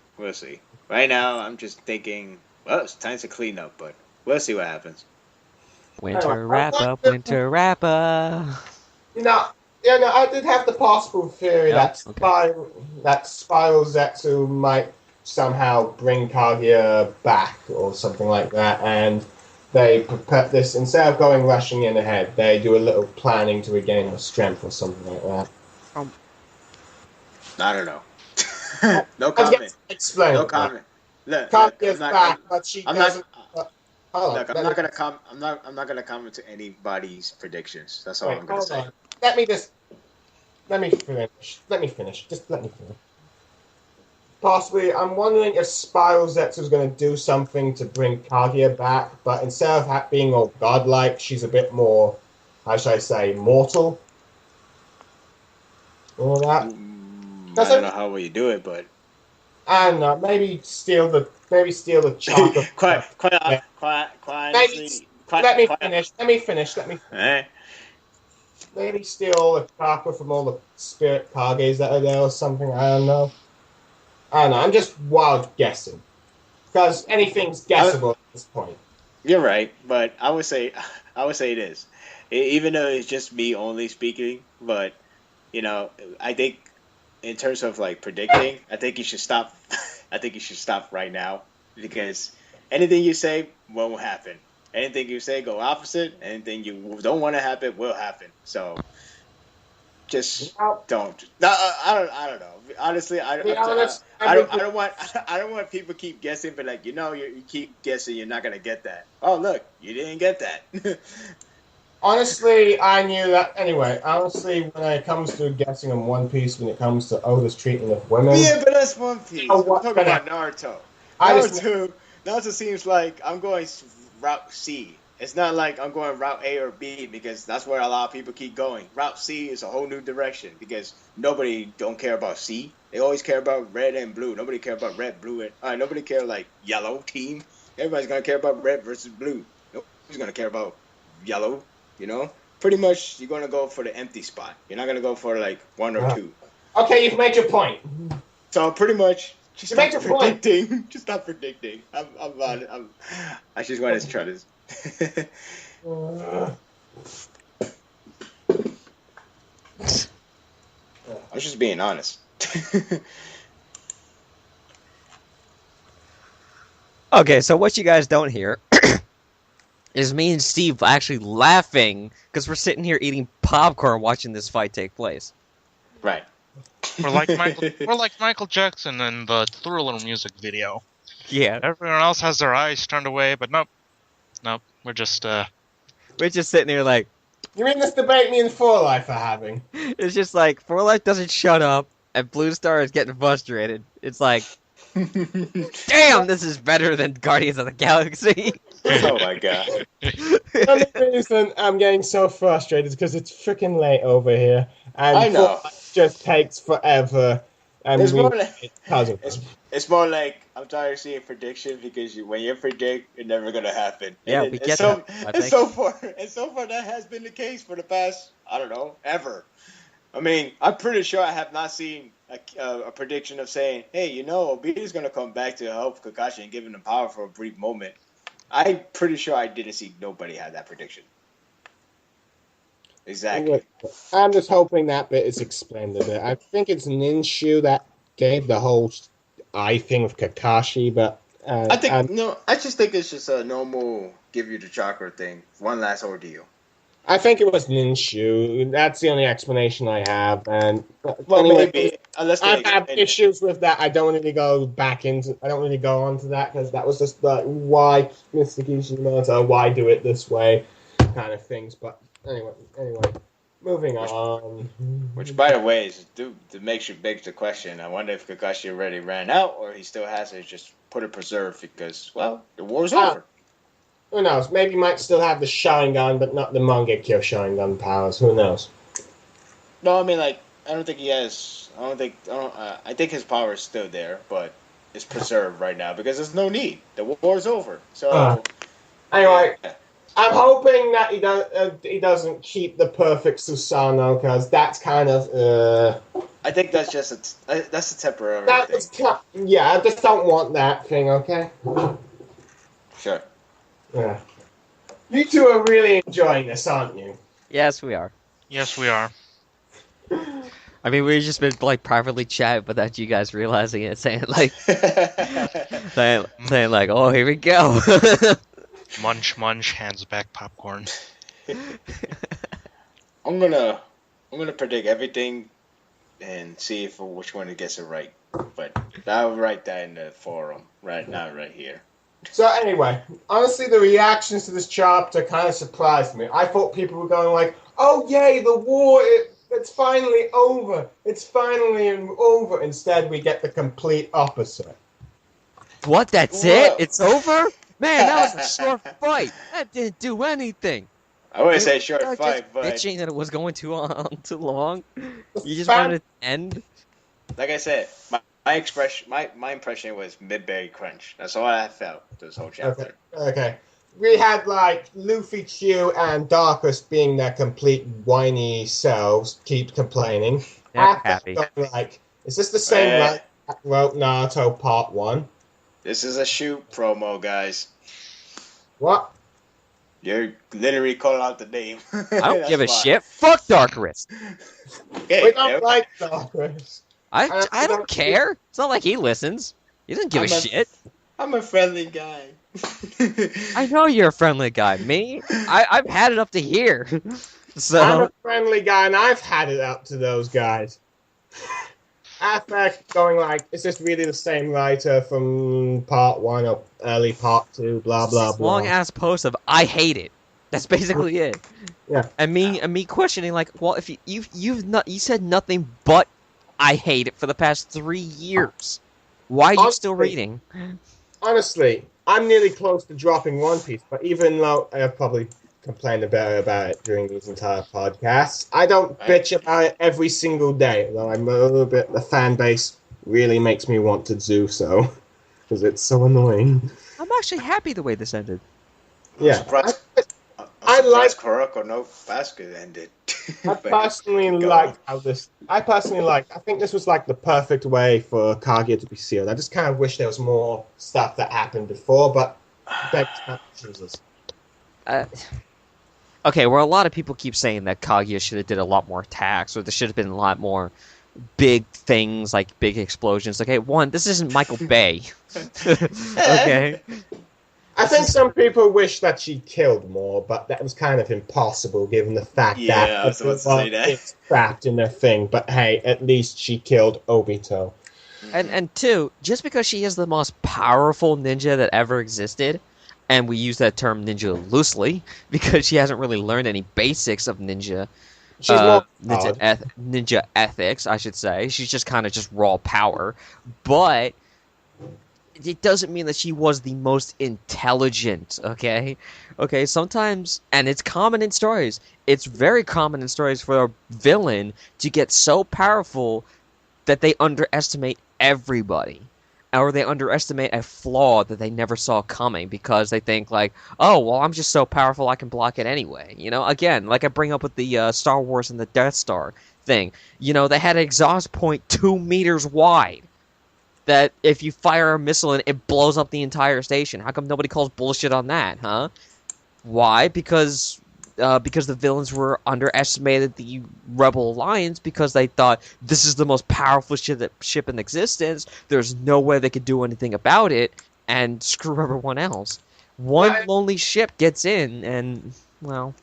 Right now, I'm just thinking, well, it's time to clean up, but we'll see what happens. Winter wrap up. I did have the possible theory that Spiral Zetsu might somehow bring Kaguya back or something like that, and they prepare this, instead of going rushing in ahead, they do a little planning to regain her strength or something like that. I don't know. No comment. Explain. No comment. Look, Kaguya's back, but she doesn't... I'm not gonna comment to anybody's predictions. That's all I'm gonna say. Let me just let me finish. Just let me finish. Possibly, I'm wondering if Spiral Zetsu is going to do something to bring Kaguya back, but instead of being all godlike, she's a bit more, how should I say, mortal. All that. I don't know how you do it, but I don't know. Maybe steal the chakra. quite honestly. Let me finish. Eh? Maybe steal all the chakra from all the spirit Kages that are there or something. I don't know. I'm just wild guessing. Because anything's guessable at this point. You're right, but I would say this. Even though it's just me only speaking, but I think in terms of like predicting, I think you should stop. I think you should stop right now because anything you say won't happen. Anything you say go opposite. Anything you don't want to happen will happen. So just don't. No, I don't know. Honestly, I don't want people keep guessing, but like you keep guessing, you're not gonna get that. Oh look, you didn't get that. Honestly, I knew that. Anyway, honestly, when it comes to guessing on One Piece, when it comes to Oda's treatment of women... Yeah, but that's One Piece. Oh, We're talking about Naruto. Naruto seems like I'm going Route C. It's not like I'm going Route A or B because that's where a lot of people keep going. Route C is a whole new direction because nobody don't care about C. They always care about red and blue. Nobody care about red, blue, and... nobody care like yellow team. Everybody's going to care about red versus blue. Nobody's going to care about yellow. Pretty much you're gonna go for the empty spot. You're not gonna go for like one or two. Okay, you've made your point. So pretty much, just stop predicting. Just stop predicting. I just wanted to try this. I'm just being honest. Okay, so what you guys don't hear is me and Steve actually laughing because we're sitting here eating popcorn watching this fight take place. Right. We're like Michael Jackson in the Thriller music video. Yeah. Everyone else has their eyes turned away, but nope. We're just sitting here like... You mean this debate me and Four Life are having? It's just like, Four Life doesn't shut up, and Bluestar is getting frustrated. It's like... Damn, this is better than Guardians of the Galaxy. Oh my god. The only reason I'm getting so frustrated is because it's freaking late over here. And I know. It just takes forever. And it's more like I'm tired of seeing predictions because when you predict, it's never gonna happen. Yeah, and we get that. And so far that has been the case for the past, I don't know, ever. I mean, I'm pretty sure I have not seen a prediction of saying, hey, Obita's going to come back to help Kakashi and give him the power for a brief moment. I'm pretty sure I didn't see nobody had that prediction. Exactly. I'm just hoping that bit is explained a bit. I think it's Ninshu that gave the whole eye thing with Kakashi, but... I just think it's just a normal give you the chakra thing. One last ordeal. I think it was Ninshu. That's the only explanation I have. And maybe I have issues with that. I don't really go on to that because that was just like why Mr. Kishimoto, why do it this way, kind of things. But anyway, moving on. Which, by the way, makes you beg the question. I wonder if Kakashi already ran out or he still has to just put a preserve because the war's over. Who knows? Maybe he might still have the Sharingan, but not the Mangekyo Sharingan powers. Who knows? No, I mean, like, I don't think he has. I think his power is still there, but it's preserved right now because there's no need. The war's over. So anyway, yeah. I'm hoping that he doesn't keep the perfect Susanoo because that's kind of. I think that's just that's a temporary thing. Yeah, I just don't want that thing. Okay. Sure. Yeah. You two are really enjoying this, aren't you? Yes, we are. Yes, we are. I mean, we've just been like privately chatting without you guys realizing it, saying like, saying like, oh, here we go. Munch, munch, hands back popcorn. I'm gonna predict everything and see which one gets it right. But I'll write that in the forum right here. So anyway, honestly, the reactions to this chapter kind of surprised me. I thought people were going like, "Oh yay, the war! It's finally over. It's finally over. Instead, we get the complete opposite. What? That's Whoa. it? It's over? Man, that was a short fight. That didn't do anything. I wouldn't say short Just fight, but bitching that it was going too long. You just Fan- wanted it to end. like I said, my impression was mid-berry crunch. That's all I felt this whole chapter. Okay. We had like Luffy, Chew, and Darkus being their complete whiny selves, keep complaining. Never After happy. going, like, is this the same Eh. right that wrote Naruto Part 1? This is a shoot promo, guys. What? You're literally calling out the name. I don't give a shit. Fuck Darkris. Okay, We don't like Darkus. I don't care. It's not like he listens. He doesn't give a shit. I'm a friendly guy. I know you're a friendly guy. Me? I've had it up to here. I'm So a friendly guy, and I've had it up to those guys. After going like, is this really the same writer from Part 1 or early Part 2, blah, blah, this blah. long ass post of I hate it. That's basically it. Yeah. And me questioning like, well, if you said nothing but I hate it for the past 3 years. Why are you still Honestly. reading? Honestly, I'm nearly close to dropping One Piece, but even though I've probably complained about it during these entire podcasts, I don't bitch about it every single day, though I'm a little bit, the fan base really makes me want to do so, because it's so annoying. I'm actually happy the way this ended. Yeah. I like- like Kuroko no Basket ended. I personally Go. like how this. I think this was like the perfect way for Kaguya to be sealed. I just kind of wish there was more stuff that happened before, but begs not to choose. Okay, well, a lot of people keep saying that Kaguya should have did a lot more attacks, or there should have been a lot more big things, like big explosions. Okay, one, this isn't Michael Bay. Okay? I think some people wish that she killed more, but that was kind of impossible given the fact Yeah, that I was about to say that. it's trapped in their thing. But hey, at least she killed Obito. And two, just because she is the most powerful ninja that ever existed, and we use that term ninja loosely, because she hasn't really learned any basics of ninja. She's not Ninja ethics, I should say. She's just kind of just raw power. But it doesn't mean that she was the most intelligent, okay? Okay, sometimes, and it's common in stories, it's very common in stories for a villain to get so powerful that they underestimate everybody. Or they underestimate a flaw that they never saw coming because they think like, oh, well, I'm just so powerful I can block it anyway. You know, again, like I bring up with the Star Wars and the Death Star thing. You know, they had an exhaust point 2 meters wide that if you fire a missile in, it blows up the entire station. How come nobody calls bullshit on that, huh? Why? Because the villains were underestimated the Rebel Alliance because they thought this is the most powerful ship in existence. There's no way they could do anything about it, and screw everyone else. One lonely ship gets in, and well,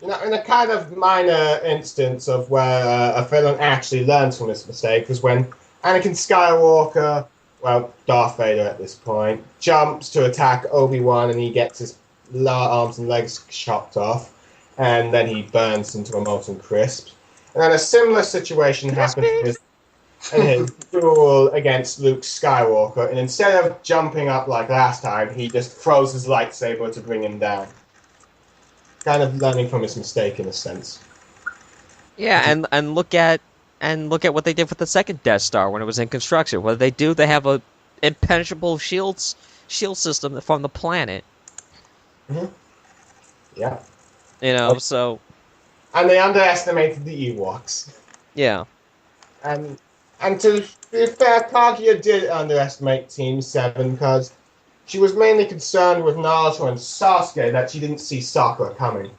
You know, in a kind of minor instance of where a villain actually learns from his mistake was when Anakin Skywalker, well, Darth Vader at this point, jumps to attack Obi-Wan and he gets his arms and legs chopped off, and then he burns into a molten crisp. And then a similar situation happens in his duel against Luke Skywalker, and instead of jumping up like last time, he just throws his lightsaber to bring him down. Kind of learning from his mistake in a sense. yeah, and look at what they did with the second Death Star when it was in construction. What did they do? They have a impenetrable shield system from the planet. Mm-hmm. Yeah. You know, so And they underestimated the Ewoks. yeah. And to be fair, Kaguya did underestimate Team 7 because she was mainly concerned with Naruto and Sasuke that she didn't see Sakura coming.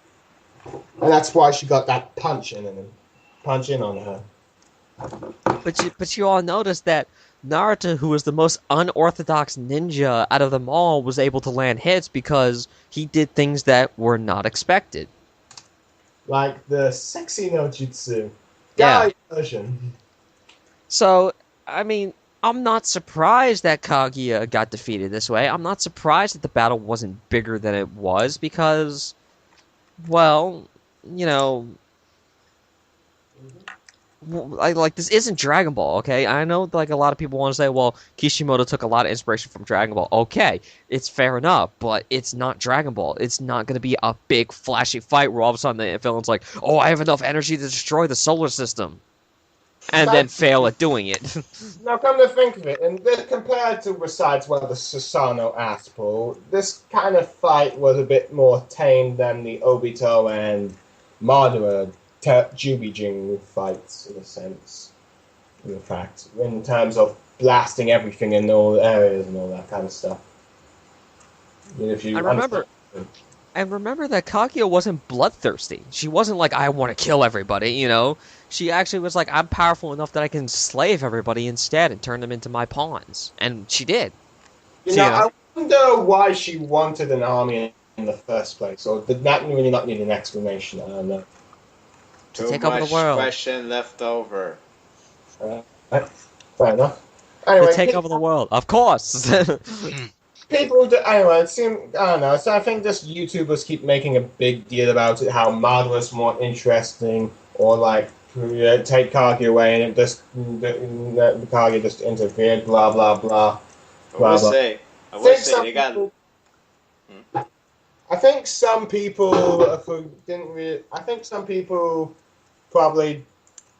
And that's why she got that punch in on her. But you all noticed that Naruto, who was the most unorthodox ninja out of them all, was able to land hits because he did things that were not expected. Like the sexy no jutsu. Yeah. Guy version. So, I mean, I'm not surprised that Kaguya got defeated this way. I'm not surprised that the battle wasn't bigger than it was because, well, you know, Like this isn't Dragon Ball, okay? I know like a lot of people want to say, well, Kishimoto took a lot of inspiration from Dragon Ball. Okay, it's fair enough, but it's not Dragon Ball. It's not going to be a big flashy fight where all of a sudden the villain's like, "Oh, I have enough energy to destroy the solar system," and then fail at doing it. Now, come to think of it, and this, compared to besides well the Susano Aspel, this kind of fight was a bit more tame than the Obito and Madara Jubijin fights, in a sense. In fact, in terms of blasting everything in all areas and all that kind of stuff. If you remember that Kaguya wasn't bloodthirsty. She wasn't like, I want to kill everybody, you know? She actually was like, I'm powerful enough that I can slave everybody instead and turn them into my pawns. And she did. I wonder why she wanted an army in the first place, or did that really not need an explanation? I don't know. Too much question left over. Fair enough. Anyway, to take over the world, of course. People, anyway, I don't know. So I think just YouTubers keep making a big deal about it, how Madara's more interesting, or like take Kaguya away and it just Kaguya just interfered, blah blah blah. I will say they got. I think some people who didn't really. I think some people probably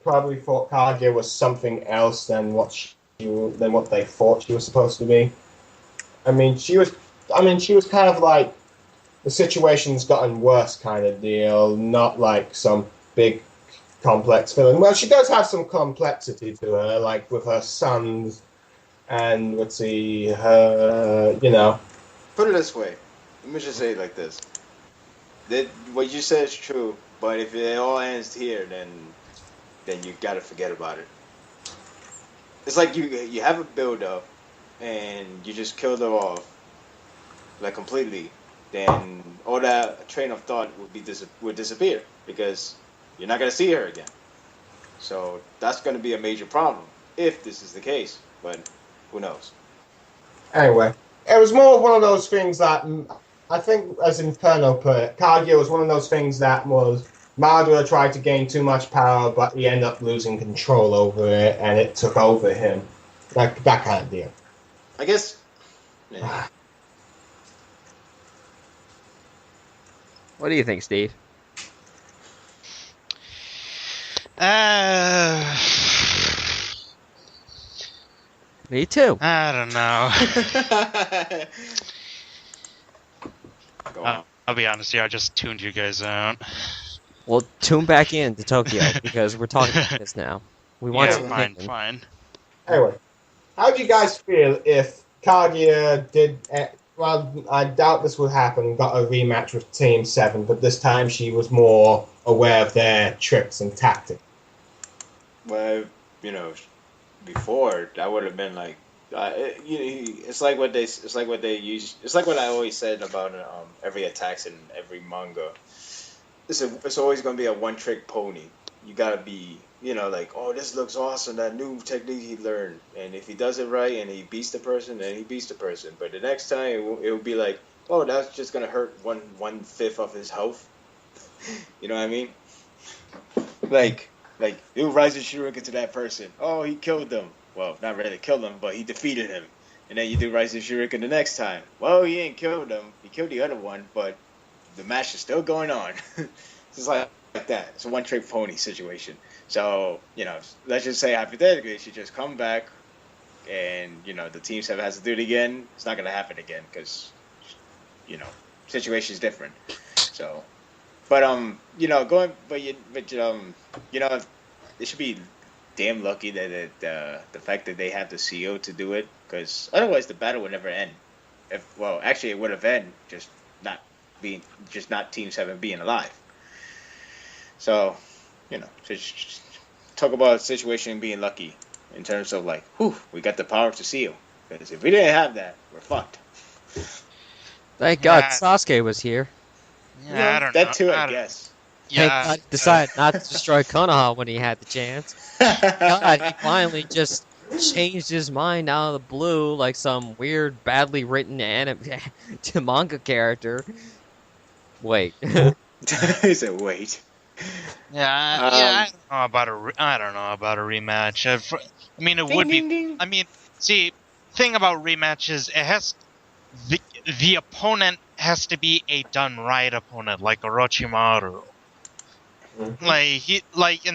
thought Kaguya was something else than what they thought she was supposed to be. I mean, she was kind of like the situation's gotten worse kind of deal, not like some big complex villain. Well, she does have some complexity to her, like with her sons, and let's see, her, Put it this way. Let me just say it like this. What you said is true, but if it all ends here, then you gotta forget about it. It's like you have a build-up, and you just killed her off, like completely, then all that train of thought would disappear, because you're not going to see her again. So that's going to be a major problem, if this is the case, but who knows. Anyway, it was more one of those things that, I think, as Inferno put it, Kaguya was one of those things that was, Madara tried to gain too much power, but he ended up losing control over it, and it took over him. Like, that kind of deal. I guess. Yeah. What do you think, Steve? Me too. I don't know. I'll be honest here, I just tuned you guys out. Well, tune back in to Tokyo, because we're talking about this now. We want some fine. Anyway, how do you guys feel if Kaguya did... Well, I doubt this would happen, got a rematch with Team 7, but this time she was more aware of their tricks and tactics. Well, before, that would have been like... it's like what I always said about every attacks in every manga. It's always going to be a one-trick pony. You got to be... like, oh, this looks awesome, that new technique he learned. And if he does it right and he beats the person, then he beats the person. But the next time, it will be like, oh, that's just going to hurt one-fifth of his health. You know what I mean? Like, he'll rise his shuriken to that person. Oh, he killed them. Well, not really killed him, but he defeated him. And then you do rise his shuriken the next time. Well, he ain't killed him. He killed the other one, but the match is still going on. It's just like that. It's a one-trick pony situation. So, let's just say hypothetically, she just come back and, the Team 7 has to do it again. It's not going to happen again because, situation is different. So, but, they should be damn lucky that the fact that they have the CO to do it, because otherwise the battle would never end. Actually it would have ended, just not Team 7 being alive. So, just talk about a situation being lucky in terms of like, we got the power to seal. Because if we didn't have that, we're fucked. Thank God Sasuke was here. Yeah, I don't know. That too, I guess. Yeah. Thank God he decided not to destroy Konoha when he had the chance. God, he finally just changed his mind out of the blue like some weird, badly written manga character. Wait. He said, wait. I don't know about a rematch. I mean, it Ding, would ding, be. ding. I mean, see, thing about rematches, it has the opponent has to be a done right opponent, like Orochimaru. Mm-hmm. In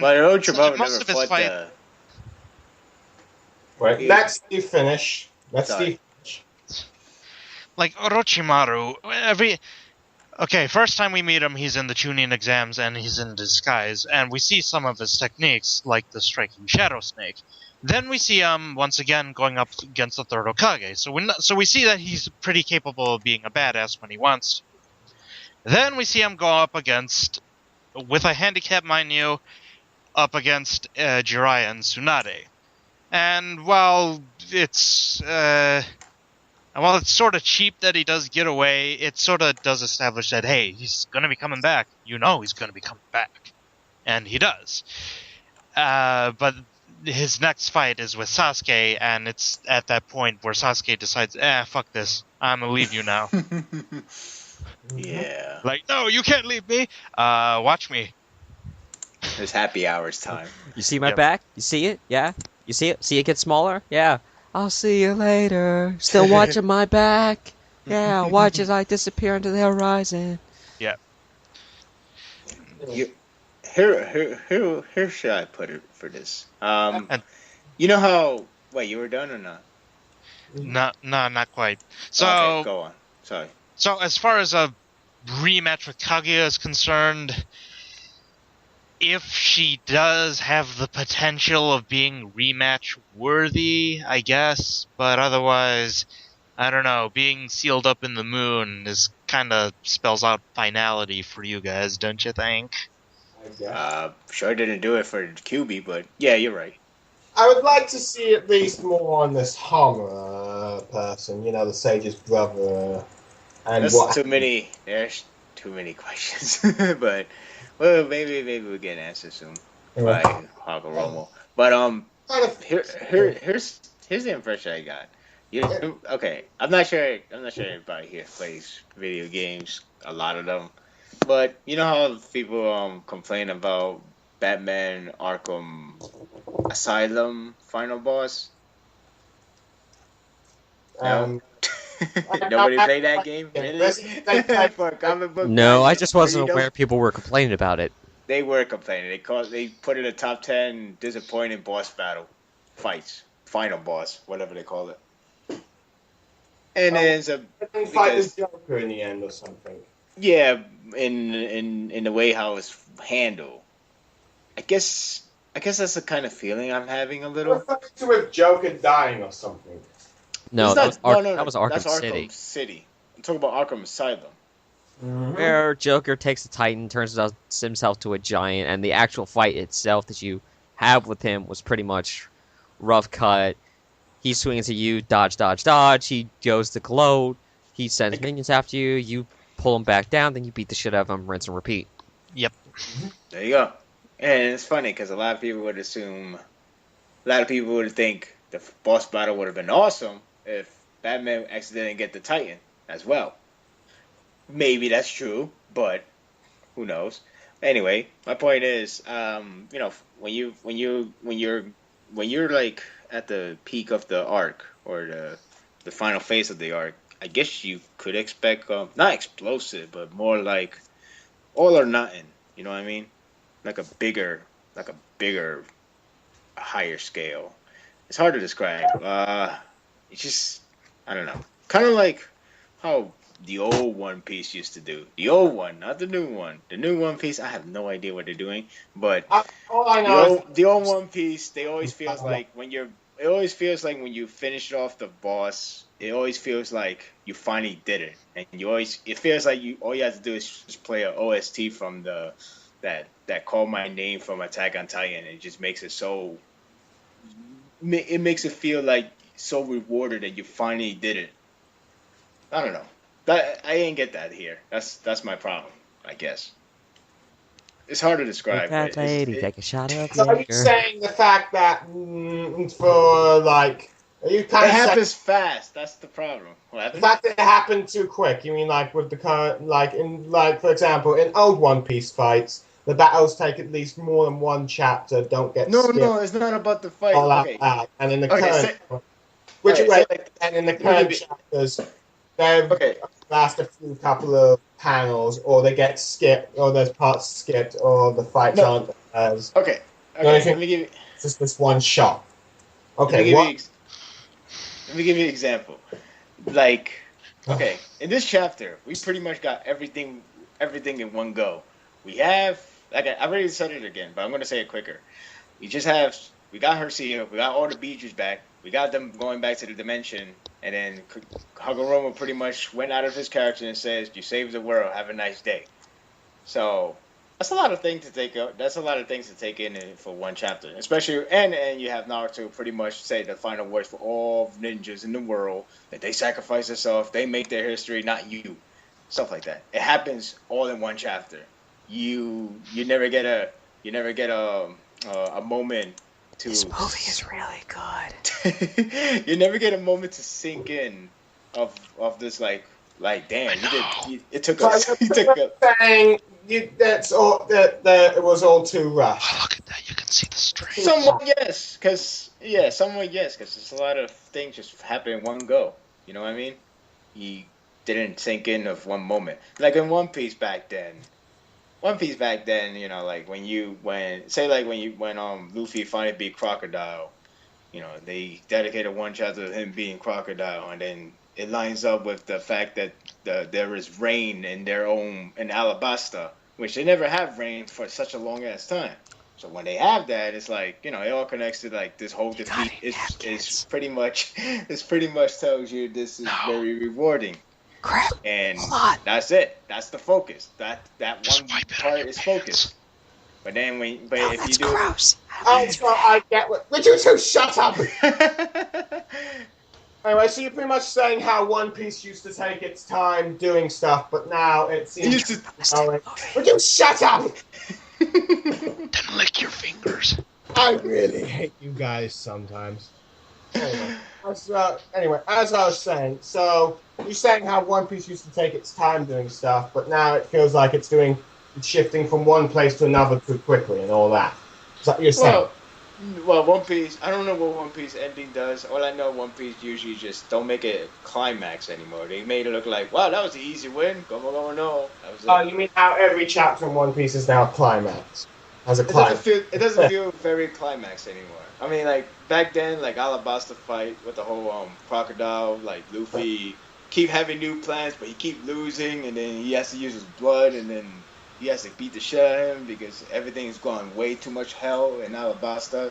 Orochimaru most never of his fought fight. the. Wait, He- let's Steve finish. Let's Sorry. Steve finish. Like Orochimaru, okay, first time we meet him, he's in the Chunin exams and he's in disguise, and we see some of his techniques, like the striking Shadow Snake. Then we see him once again going up against the third Hokage, so we see that he's pretty capable of being a badass when he wants to. Then we see him go up against, with a handicap, mind you, up against Jiraiya and Tsunade. And while it's sort of cheap that he does get away, it sort of does establish that, hey, he's going to be coming back. You know he's going to be coming back. And he does. But his next fight is with Sasuke, and it's at that point where Sasuke decides, fuck this. I'm going to leave you now. Yeah. Like, no, you can't leave me. Watch me. It's happy hours time. You see my Yep. back? You see it? Yeah? You see it? See it get smaller? Yeah. I'll see you later. Still watching my back? Yeah, watch as I disappear into the horizon. Yeah. You, here should I put it for this? And- You know how? Wait, you were done or not? No, not quite. So, Okay, go on. Sorry. So as far as a rematch with Kaguya is concerned, if she does have the potential of being rematch worthy, I guess, but otherwise, I don't know, being sealed up in the moon is kind of spells out finality for you guys, don't you think? Sure didn't do it for QB, but yeah, you're right. I would like to see at least more on this Homer person, the sage's brother. And That's too many. There's too many questions, but well, maybe we get an answer soon by Hagoromo. But here's the impression I got. Okay, I'm not sure everybody here plays video games, a lot of them, but you know how people complain about Batman Arkham Asylum final boss? No. Nobody played that game? Really? For a comic book? No, I guy? just wasn't You know, aware people were complaining about it. They were complaining. They put it in a top 10 disappointing boss battle fights, final boss, whatever they call it. And it ends up fight the Joker in the end or something. yeah, in the way how it's handled. I guess that's the kind of feeling I'm having a little. Referring to a Joker dying or something. No, that was Arkham that's City. Arkham City. I'm talking about Arkham Asylum. Where Joker takes a Titan, turns himself to a giant, and the actual fight itself that you have with him was pretty much rough cut. He swings at you, dodge, dodge, dodge. He goes to gloat. He sends minions after you. You pull him back down, then you beat the shit out of him, rinse and repeat. Yep. There you go. And it's funny because a lot of people would think the boss battle would have been awesome if Batman accidentally didn't get the Titan as well. Maybe that's true, but who knows? Anyway, my point is, when you're like at the peak of the arc or the final phase of the arc, I guess you could expect not explosive, but more like all or nothing. You know what I mean? Like a bigger, higher scale. It's hard to describe. It's just, I don't know. Kind of like how the old One Piece used to do. The old one, not the new one. The new One Piece, I have no idea what they're doing. But all I know the old One Piece, it always feels like when you finish off the boss, it always feels like you finally did it. And it feels like all you have to do is just play an OST from that Call My Name from Attack on Titan. It just makes it so. It makes it feel like so rewarded that you finally did it. I don't know. I ain't get that here. That's my problem, I guess. It's hard to describe. That lady, take a shot of So are you liquor. saying the fact that for like are you It kind of happens fast. That's the problem. What the happened? fact that it happened too quick? You mean like with the current, like for example, in old One Piece fights, the battles take at least more than one chapter, don't get No, skipped. no, it's not about the fight. All Okay. out. And in the Okay, current, which alright, way? so, like, And in the let me current give you- chapters, they Okay. last a few couple of panels, or they get skipped, or there's parts skipped, or the fights No. aren't as Okay. The only Okay. thing- Let me give you. it's just this one shot. Let me Okay, give what? you. Let me give you an example. Like, okay, in this chapter, we pretty much got everything in one go. We have, like, I already said it again, but I'm gonna say it quicker. We got Hercia, we got all the Beaches back, we got them going back to the dimension, and then Hagoromo pretty much went out of his character and says, "You saved the world. Have a nice day." So that's a lot of things to take. That's a lot of things to take in for one chapter, especially and you have Naruto pretty much say the final words for all ninjas in the world that they sacrifice themselves, they make their history, not you, stuff like that. It happens all in one chapter. You never get a moment to. This movie is really good. You never get a moment to sink in of this like damn it took us. Saying that's all that it was all too rushed. Oh, look at that. You can see the string. Somewhat yes, because there's a lot of things just happen in one go. You know what I mean? He didn't sink in of one moment. Like in One Piece back then, you know, like when Luffy finally beat Crocodile, you know, they dedicated one chapter to him being Crocodile, and then it lines up with the fact that there is rain in Alabasta, which they never have rain for such a long ass time. So when they have that, it's like, you know, it all connects to like this whole defeat is pretty much tells you this is very rewarding. Crap. And Hold on. that's it. That's the focus. That Just one wipe it on part your is pants. focused. But then if you That's do gross. Oh, so I get what. Would you two shut up? Anyway, so you're pretty much saying how One Piece used to take its time doing stuff, but now it seems. Would you shut up? Then lick your fingers. I really hate you guys sometimes. Anyway, as I was saying, so you're saying how One Piece used to take its time doing stuff, but now it feels like it's shifting from one place to another too quickly and all that. Is that what you're saying? Well, One Piece, I don't know what One Piece ending does. All I know, One Piece usually just don't make it a climax anymore. They made it look like, wow, that was an easy win. Go, no. That was it. You mean how every chapter in One Piece is now a climax? As a climax. It doesn't feel very climax anymore. I mean, like, back then, like, Alabasta fight with the whole Crocodile, like, Luffy keep having new plans, but he keep losing, and then he has to use his blood, and then he has to beat the shit out of him because everything's gone way too much hell in Alabasta.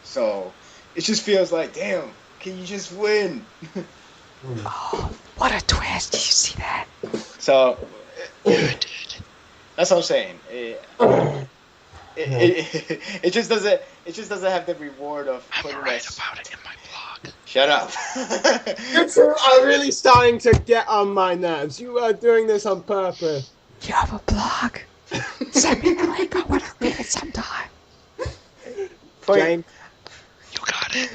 So it just feels like, damn, can you just win? Oh, what a twist! Did you see that? So that's what I'm saying. It just doesn't have the reward of I'm putting gonna write us. about it in my blog. Shut up. You two are really starting to get on my nerves. You are doing this on purpose. You have a blog? Send me the link. I want to read it sometime. James. You got it.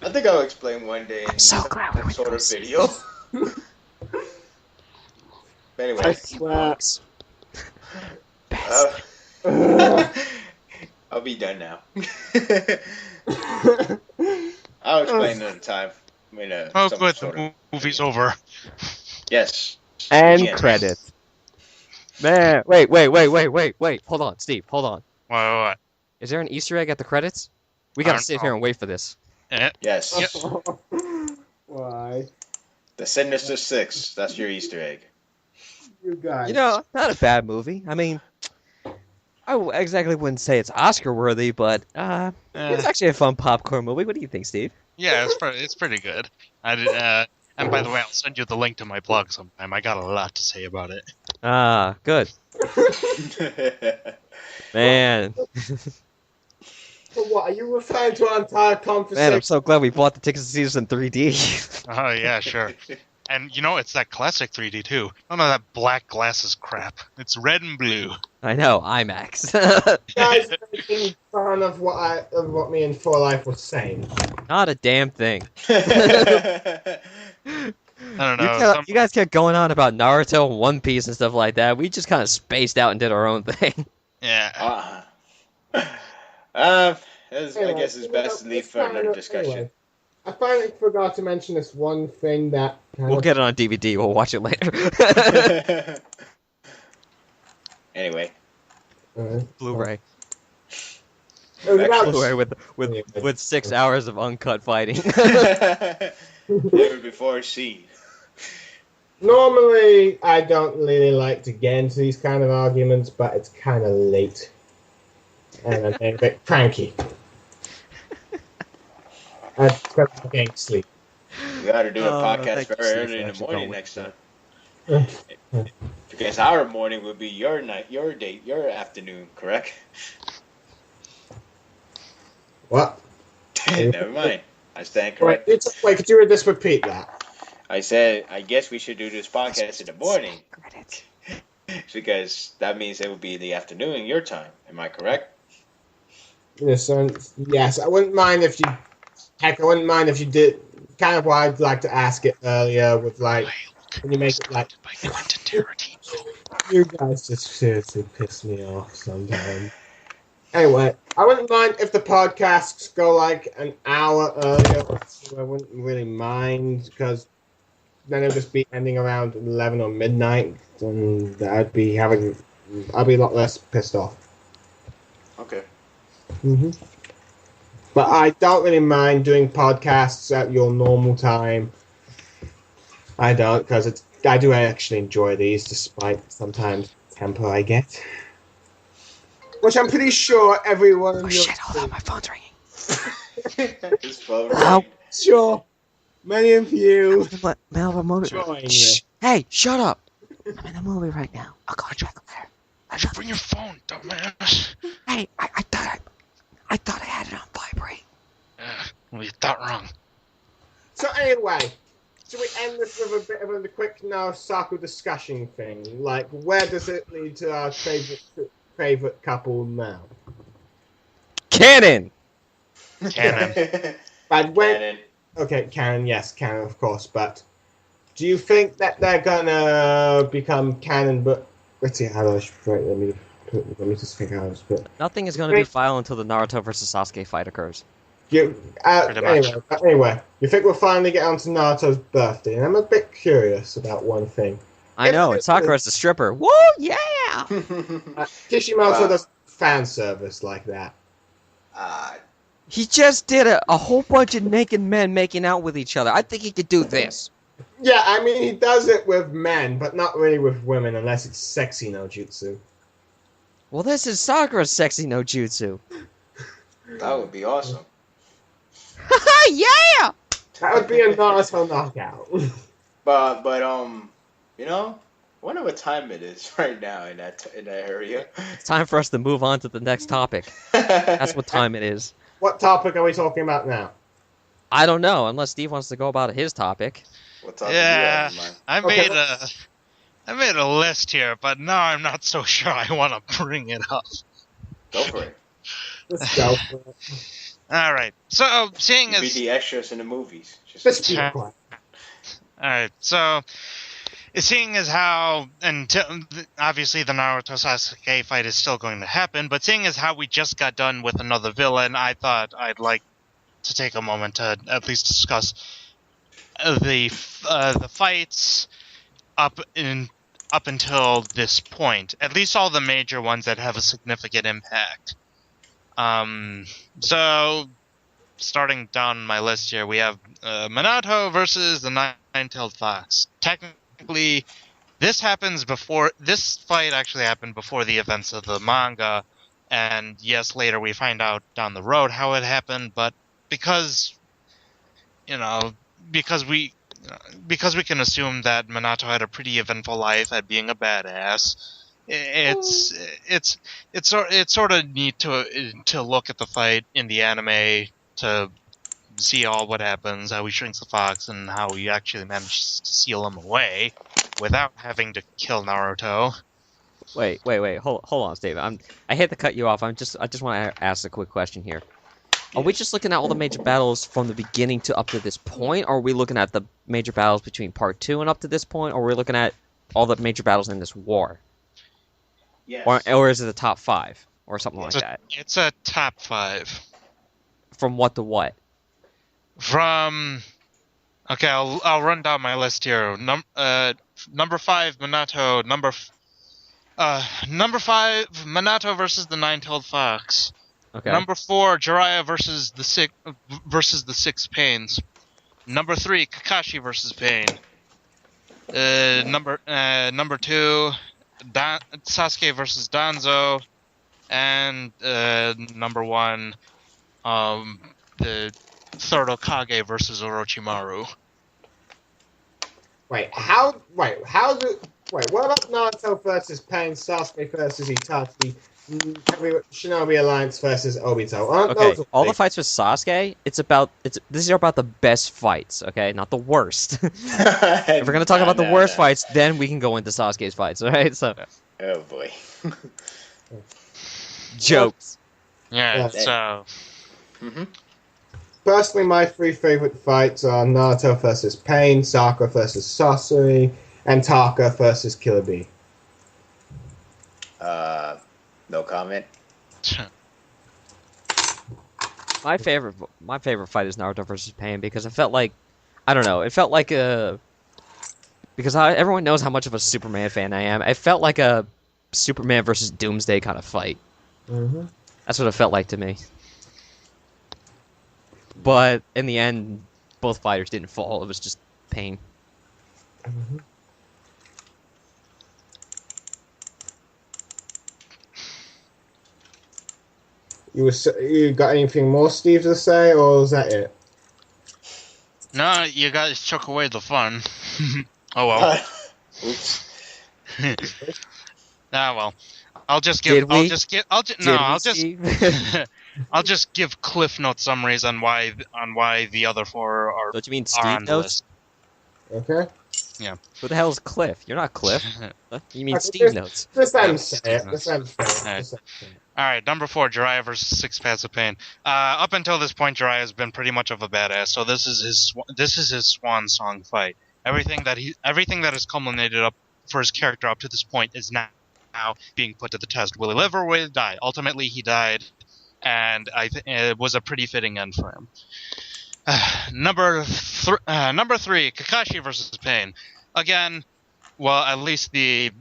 I think I'll explain one day in I'm so glad we some went sort to of see video. But anyway, I swear. I'll be done now. I'll explain another time. Oh, some good. sort The of- movie's over. Yes. And Yes. credits. Man, wait. Hold on, Steve. Hold on. What? Is there an Easter egg at the credits? We I gotta don't sit know. here and wait for this. Yes. Yep. Why? The Sinister Six. That's your Easter egg. You guys. You know, not a bad movie. I mean, exactly wouldn't say it's Oscar worthy, but it's actually a fun popcorn movie. What do you think, Steve? Yeah, it's pretty good. And by the way, I'll send you the link to my blog sometime. I got a lot to say about it. Ah, good. Man. But what, are you referring to our entire conversation? Man, I'm so glad we bought the tickets to see this in 3D. Oh, yeah, sure. And, you know, it's that classic 3D, too. None of that black glasses crap. It's red and blue. I know, IMAX. You guys are making fun of what me and For Life was saying. Not a damn thing. I don't know. You guys kept going on about Naruto and One Piece and stuff like that. We just kind of spaced out and did our own thing. Yeah. I guess it's best to leave for another discussion. Anyway, I finally forgot to mention this one thing that... We'll get it on DVD. We'll watch it later. Anyway. Blu-ray. Blu-ray with 6 hours of uncut fighting. Never before seen. Normally, I don't really like to get into these kind of arguments, but it's kind of late. And I'm a bit cranky. I'm getting sleep. We got to do a podcast very early in the morning next time. Because our morning would be your night, your day, your afternoon, correct? What? Never mind. I stand correct. Wait, could you just repeat that? I said, I guess we should do this podcast in the morning. Because that means it would be in the afternoon in your time. Am I correct? Yes, I wouldn't mind if you... Heck, I wouldn't mind if you did... Kind of why I'd like to ask it earlier with, like... When you make it, like... You guys just seriously piss me off sometimes. Anyway, I wouldn't mind if the podcasts go, like, an hour earlier. So I wouldn't really mind, because then it'll just be ending around 11 or midnight, and I'd be a lot less pissed off. Okay. Mm-hmm. But I don't really mind doing podcasts at your normal time. I don't, because I do actually enjoy these, despite sometimes the tempo I get. Which I'm pretty sure everyone... Oh shit, hold on, my phone's ringing. His phone. I'm sure many of you... Join me. Hey, shut up! I'm in a movie right now. I'll call you back later. Just bring your phone, dumbass. Hey, I thought I had it on vibrate. Well, you thought wrong. So anyway, should we end this with a bit of a quick NaruSaku discussion thing? Like, where does it lead to our favorite couple now? Canon! Canon. But when... Canon. Okay, canon, yes, canon, of course, but do you think that they're gonna become canon, but... Let's see, how do I... Let me just think how to put... Nothing is going to be final until the Naruto versus Sasuke fight occurs. Anyway, you think we'll finally get onto Naruto's birthday, and I'm a bit curious about one thing. I know, and Sakura's the stripper. Woo, yeah! Kishimoto does fan service like that. He just did a whole bunch of naked men making out with each other. I think he could do this. Yeah, I mean, he does it with men, but not really with women, unless it's sexy no jutsu. Well, this is Sakura's sexy no jutsu. That would be awesome. Yeah! That would be a Naruto knockout. But you know, I wonder what time it is right now in that area. It's time for us to move on to the next topic. That's what time it is. What topic are we talking about now? I don't know, unless Steve wants to go about his topic. What topic Yeah, do you have in mind? I made a list here, but now I'm not so sure I want to bring it up. Go for it. Let's go for it. All right. So, seeing Be as the extras in the movies. Let's be quiet. all right, so seeing as how obviously the Naruto Sasuke fight is still going to happen, but seeing as how we just got done with another villain, I thought I'd like to take a moment to at least discuss the fights up until this point, at least all the major ones that have a significant impact. So starting down my list here, we have Minato versus the Nine-Tailed Fox. Technically, this fight actually happened before the events of the manga, and yes, later we find out down the road how it happened, but because we can assume that Minato had a pretty eventful life at being a badass, it's sort of neat to look at the fight in the anime to see all what happens, how he shrinks the fox, and how he actually manages to seal him away without having to kill Naruto. Wait. Hold on, Steve. I hate to cut you off. I just want to ask a quick question here. Are we just looking at all the major battles from the beginning to up to this point, or are we looking at the major battles between Part 2 and up to this point, or are we looking at all the major battles in this war? Yes. Or is it the top 5, or something like that? It's a top 5. From what to what? Okay, I'll run down my list here. Number 5, Minato. Number 5, Minato versus the Nine-Tailed Fox. Okay. Number 4, Jiraiya versus the Six Pains. Number 3, Kakashi versus Pain. Number 2, Sasuke versus Danzo, and number 1, the third Hokage versus Orochimaru. What about Naruto versus Pain, Sasuke versus Itachi, Shinobi Alliance versus Obito? Okay, all the fights with Sasuke, these are about the best fights, okay? Not the worst. If we're gonna talk about the worst fights, then we can go into Sasuke's fights, alright? So Oh boy. jokes. Yeah, so... Mm-hmm. Personally, my 3 favorite fights are Naruto versus Pain, Sakura versus Sasori, and Taka versus Killer Bee. No comment. My favorite fight is Naruto versus Pain because it felt like, I don't know, it felt like because everyone knows how much of a Superman fan I am. It felt like a Superman versus Doomsday kind of fight. Mm-hmm. That's what it felt like to me. But in the end, both fighters didn't fall. It was just Pain. Mm-hmm. You got anything more, Steve, to say, or is that it? No, you guys took away the fun. Oh well. Oops. Well. I'll just Steve? I'll just give Cliff Note summaries on why the other 4 are. Don't you mean are Steve on the notes? list. Okay. Yeah. Who the hell is Cliff? You're not Cliff. You mean Okay, Steve notes. Just let him say it. Just let him say it. Alright. Just let him say it. Alright, number 4, Jiraiya versus Six Paths of Pain. Up until this point, Jiraiya has been pretty much of a badass, so this is his swan song fight. Everything that has culminated up for his character up to this point is now being put to the test. Will he live or will he die? Ultimately, he died, and it was a pretty fitting end for him. Number 3, Kakashi versus Pain. Again, well, at least the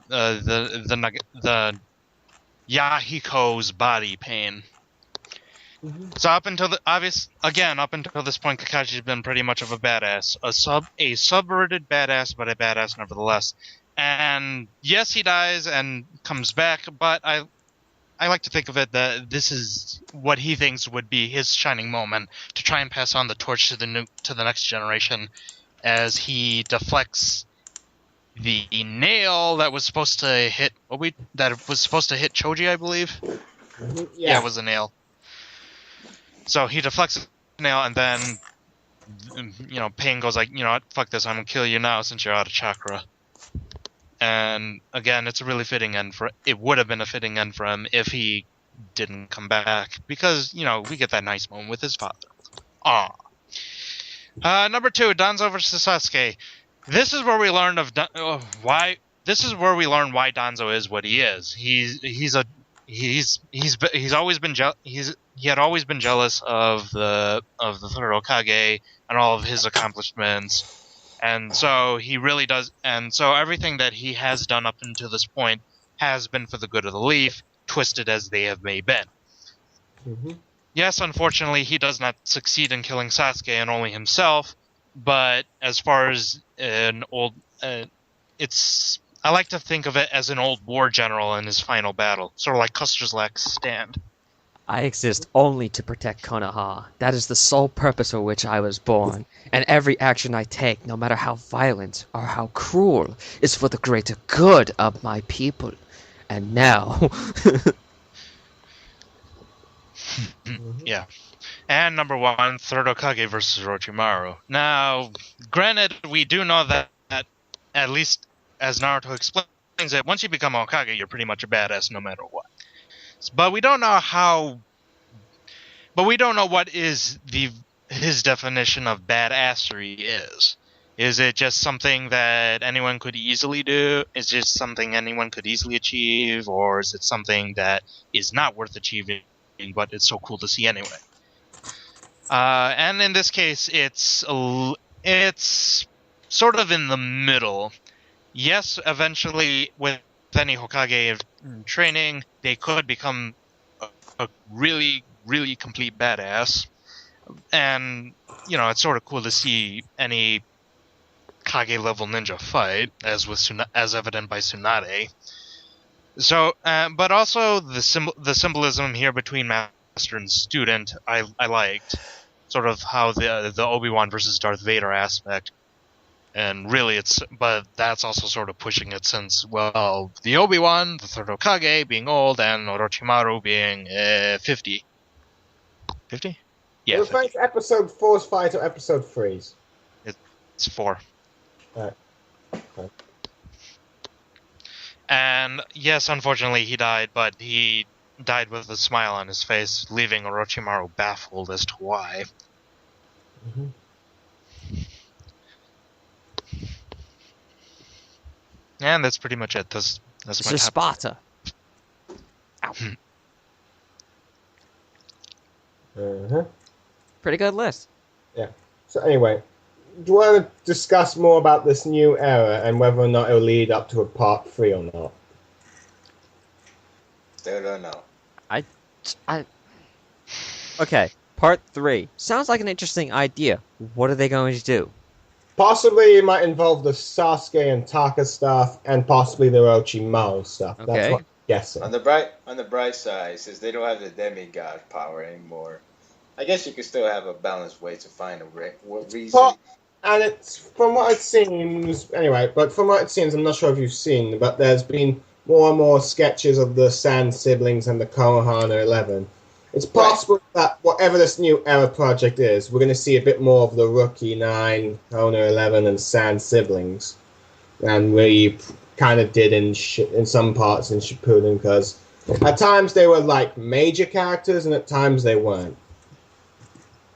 Yahiko's body Pain. Mm-hmm. So up until this point, Kakashi's been pretty much of a badass, a subverted badass, but a badass nevertheless. And yes, he dies and comes back, but I like to think of it that this is what he thinks would be his shining moment to try and pass on the torch to the next generation, as he deflects the nail that was supposed to hit Choji, I believe. Mm-hmm. Yeah, it was a nail. So he deflects the nail, and then Pain goes like, you know what, fuck this, I'm gonna kill you now since you're out of chakra. And again, it's a really fitting end it would have been a fitting end for him if he didn't come back, because we get that nice moment with his father. Aww. Number 2, Danzo versus Sasuke. This is where we learn why Danzo is what he is. He had always been jealous of the third Hokage and all of his accomplishments. And so he really does, and so everything that he has done up until this point has been for the good of the leaf, twisted as they may have been. Mm-hmm. Yes, unfortunately, he does not succeed in killing Sasuke and only himself, but as far as an old... I like to think of it as an old war general in his final battle, sort of like Custer's last stand. I exist only to protect Konoha. That is the sole purpose for which I was born. And every action I take, no matter how violent or how cruel, is for the greater good of my people. And now... Yeah. And number 1, third Hokage versus Orochimaru. Now, granted, we do know that at least as Naruto explains it, once you become a Hokage, you're pretty much a badass no matter what. But we don't know how But we don't know what his definition of badassery is. Is it just something that anyone could easily do? Is it just something anyone could easily achieve? Or is it something that is not worth achieving, but it's so cool to see anyway? And in this case, it's sort of in the middle. Yes, eventually, with any Hokage training, they could become a really, really complete badass. And, it's sort of cool to see any Kage-level ninja fight, as evident by Tsunade. So, but also the symbolism here between master and student, I liked. Sort of how the Obi-Wan versus Darth Vader aspect. And really but that's also sort of pushing it since, well, the Obi-Wan, the third Hokage, being old, and Orochimaru being 50. 50? Yeah. Well, thanks episode 4's fight or episode 3's? It's 4. Right. Okay. And yes, unfortunately he died, but he died with a smile on his face, leaving Orochimaru baffled as to why. Mm-hmm. And that's pretty much it. That's It's my a top. Sparta. Ow. Uh-huh. Pretty good list. Yeah. So anyway, do you want to discuss more about this new era and whether or not it'll lead up to a part 3 or not? Still don't know. Okay, part 3. Sounds like an interesting idea. What are they going to do? Possibly it might involve the Sasuke and Taka stuff, and possibly the Orochimaru stuff. Okay. That's what I'm guessing. On the bright side, since they don't have the demigod power anymore, I guess you could still have a balanced way to find a reason. Well, and it's from what it seems anyway. But from what it seems, I'm not sure if you've seen, but there's been more and more sketches of the Sand siblings and the Konohana 11. It's possible that whatever this new era project is, we're going to see a bit more of the Rookie 9, Konoha 11, and Sand siblings than we kind of did in some parts in Shippuden, because at times they were like major characters and at times they weren't.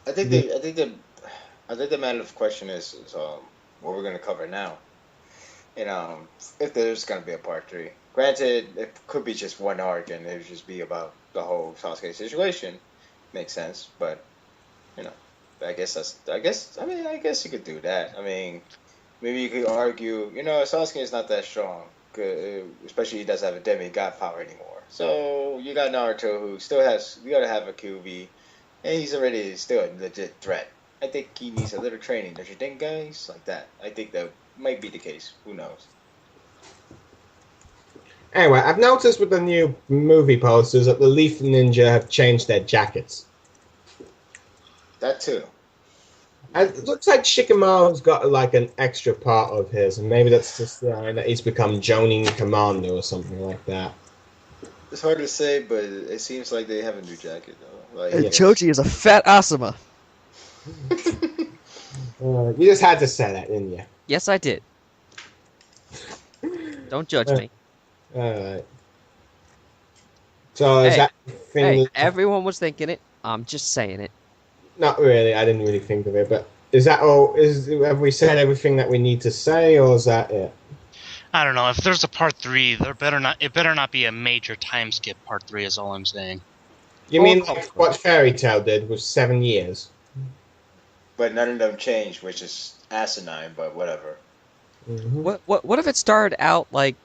I think the matter of question is what we're going to cover now. If there's going to be a part 3. Granted, it could be just one arc and it would just be about the whole Sasuke situation. Makes sense, but I guess you could do that. I mean, maybe you could argue, Sasuke is not that strong, especially he doesn't have a demigod power anymore. So you got Naruto, who still has, you gotta have a QB, and he's already still a legit threat. I think he needs a little training. Don't you think, guys? Like that. I think that might be the case. Who knows? Anyway, I've noticed with the new movie posters that the Leaf Ninja have changed their jackets. That too. And it looks like Shikamaru's got like an extra part of his, and maybe that's just that he's become Jonin Commando or something like that. It's hard to say, but it seems like they have a new jacket though. Like, Choji is a fat Asuma. You just had to say that, didn't you? Yes, I did. Don't judge me. Alright. So is that thing? Hey, everyone was thinking it. I'm just saying it. Not really. I didn't really think of it, but is that all? Have we said everything that we need to say, or is that it? I don't know. If there's a part 3, it better not be a major time skip. Part 3 is all I'm saying. You mean like what Fairy Tail did with 7 years? But none of them changed, which is asinine. But whatever. Mm-hmm. What if it started out like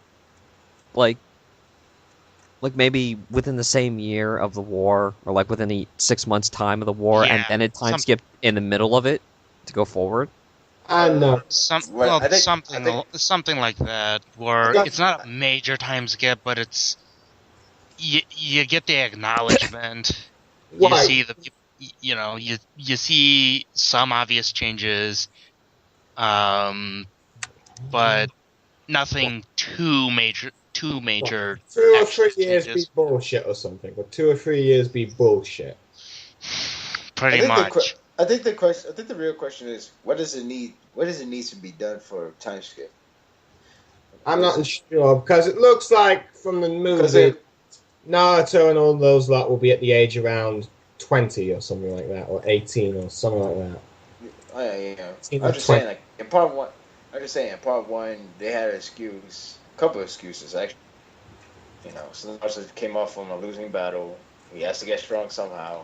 maybe within the same year of the war, or like within the 6 months time of the war, Yeah, and then it time skipped in the middle of it to go forward? I know. Something like that, where it's not a major time skip, but it's you get the acknowledgement. You see you see some obvious changes, but nothing too major. 2 or 3 years changes. be bullshit or something, or 2 or 3 years be bullshit. Pretty much. I think the real question is, what does it need? What does it need to be done for time skip? I'm not sure, because it looks like from the movie, Naruto and all those lot will be at the age around 20 or something like that, or 18 or something like that. Oh yeah. 18 I or was just 20. saying, like in part one. I was just saying, in part one, they had an excuse, a couple of excuses actually. So Naruto came off from a losing battle. He has to get strong somehow.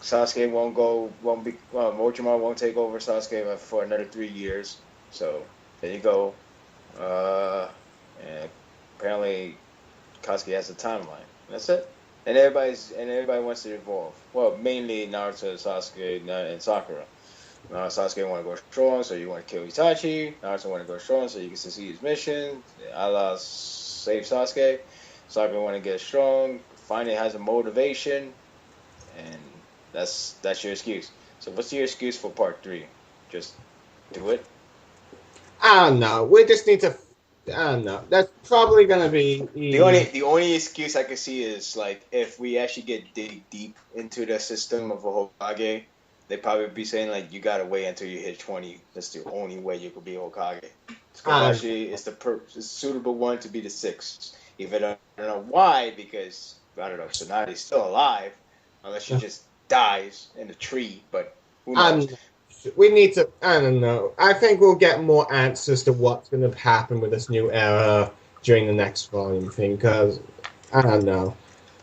Sasuke Orochimaru won't take over Sasuke for another 3 years. So there you go. And apparently Sasuke has a timeline. That's it. And everybody wants to evolve. Well, mainly Naruto, Sasuke, and Sakura. Sasuke want to go strong, so you want to kill Itachi. Naruto want to go strong, so you can succeed his mission. Allah save Sasuke. Sakura want to get strong. Finally has a motivation, and that's your excuse. So what's your excuse for part 3? Just do it. I don't know. We just need to. I don't know. That's probably gonna be The only excuse I can see is like if we actually get deep into the system of a Hokage, they probably be saying like you gotta wait until you hit 20. That's the only way you could be Hokage. Kakashi is the suitable one to be the 6th. Even I don't know why, because I don't know. Tsunade's still alive, unless she just dies in a tree. But who knows? We need to. I don't know. I think we'll get more answers to what's going to happen with this new era during the next volume thing. Because I don't know.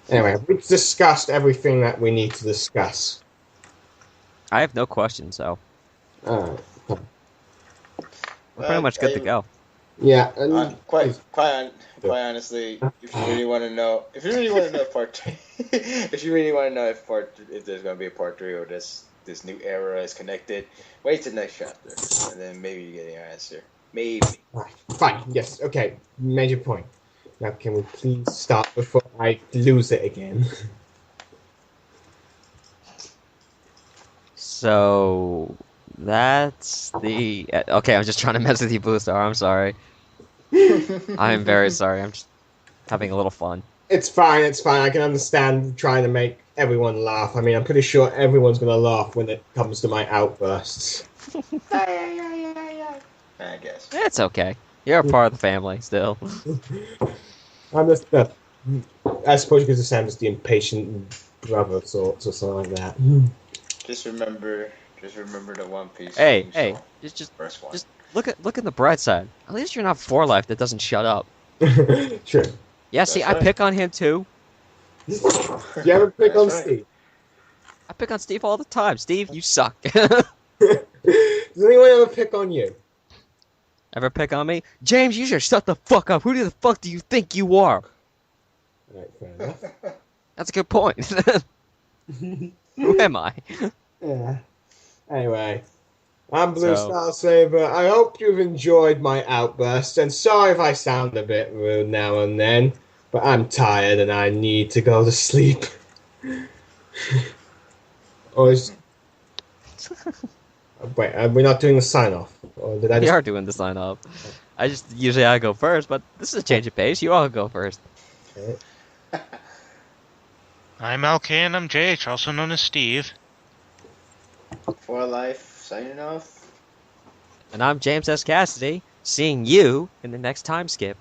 Anyway, we've discussed everything that we need to discuss. I have no questions, so Alright. we're pretty much good to go. Yeah. Quite honestly, if you really want to know, part 3, if you really want to know if there's going to be a part 3 or this new era is connected, wait till next chapter, and then maybe you get your answer. Maybe. Fine. Yes. Okay. Major point. Now, can we please stop before I lose it again? So that's the. Okay, I'm just trying to mess with you, Bluestar. I'm sorry. I'm very sorry. I'm just having a little fun. It's fine. I can understand trying to make everyone laugh. I mean, I'm pretty sure everyone's going to laugh when it comes to my outbursts. I guess. It's okay. You're a part of the family still. I'm just, I suppose you could just say I'm just the impatient brother of sorts or something like that. Just remember the One Piece. Hey, just look at the bright side. At least you're not 4-Life that doesn't shut up. Sure. Yeah, see, I pick on him too. You ever pick on Steve? I pick on Steve all the time. Steve, you suck. Does anyone ever pick on you? Ever pick on me? James, you should shut the fuck up. Who the fuck do you think you are? Right, fair enough. That's a good point. Who am I? Yeah. Anyway, I'm Bluestar Saber. I hope you've enjoyed my outburst, and sorry if I sound a bit rude now and then, but I'm tired and I need to go to sleep. Wait, we're not doing the sign-off? Or did I We are doing the sign-off. Usually I go first, but this is a change of pace. You all go first. Okay. I'm LK and I'm JH, also known as Steve. 4-Life, signing off. And I'm James S. Cassidy, seeing you in the next time skip.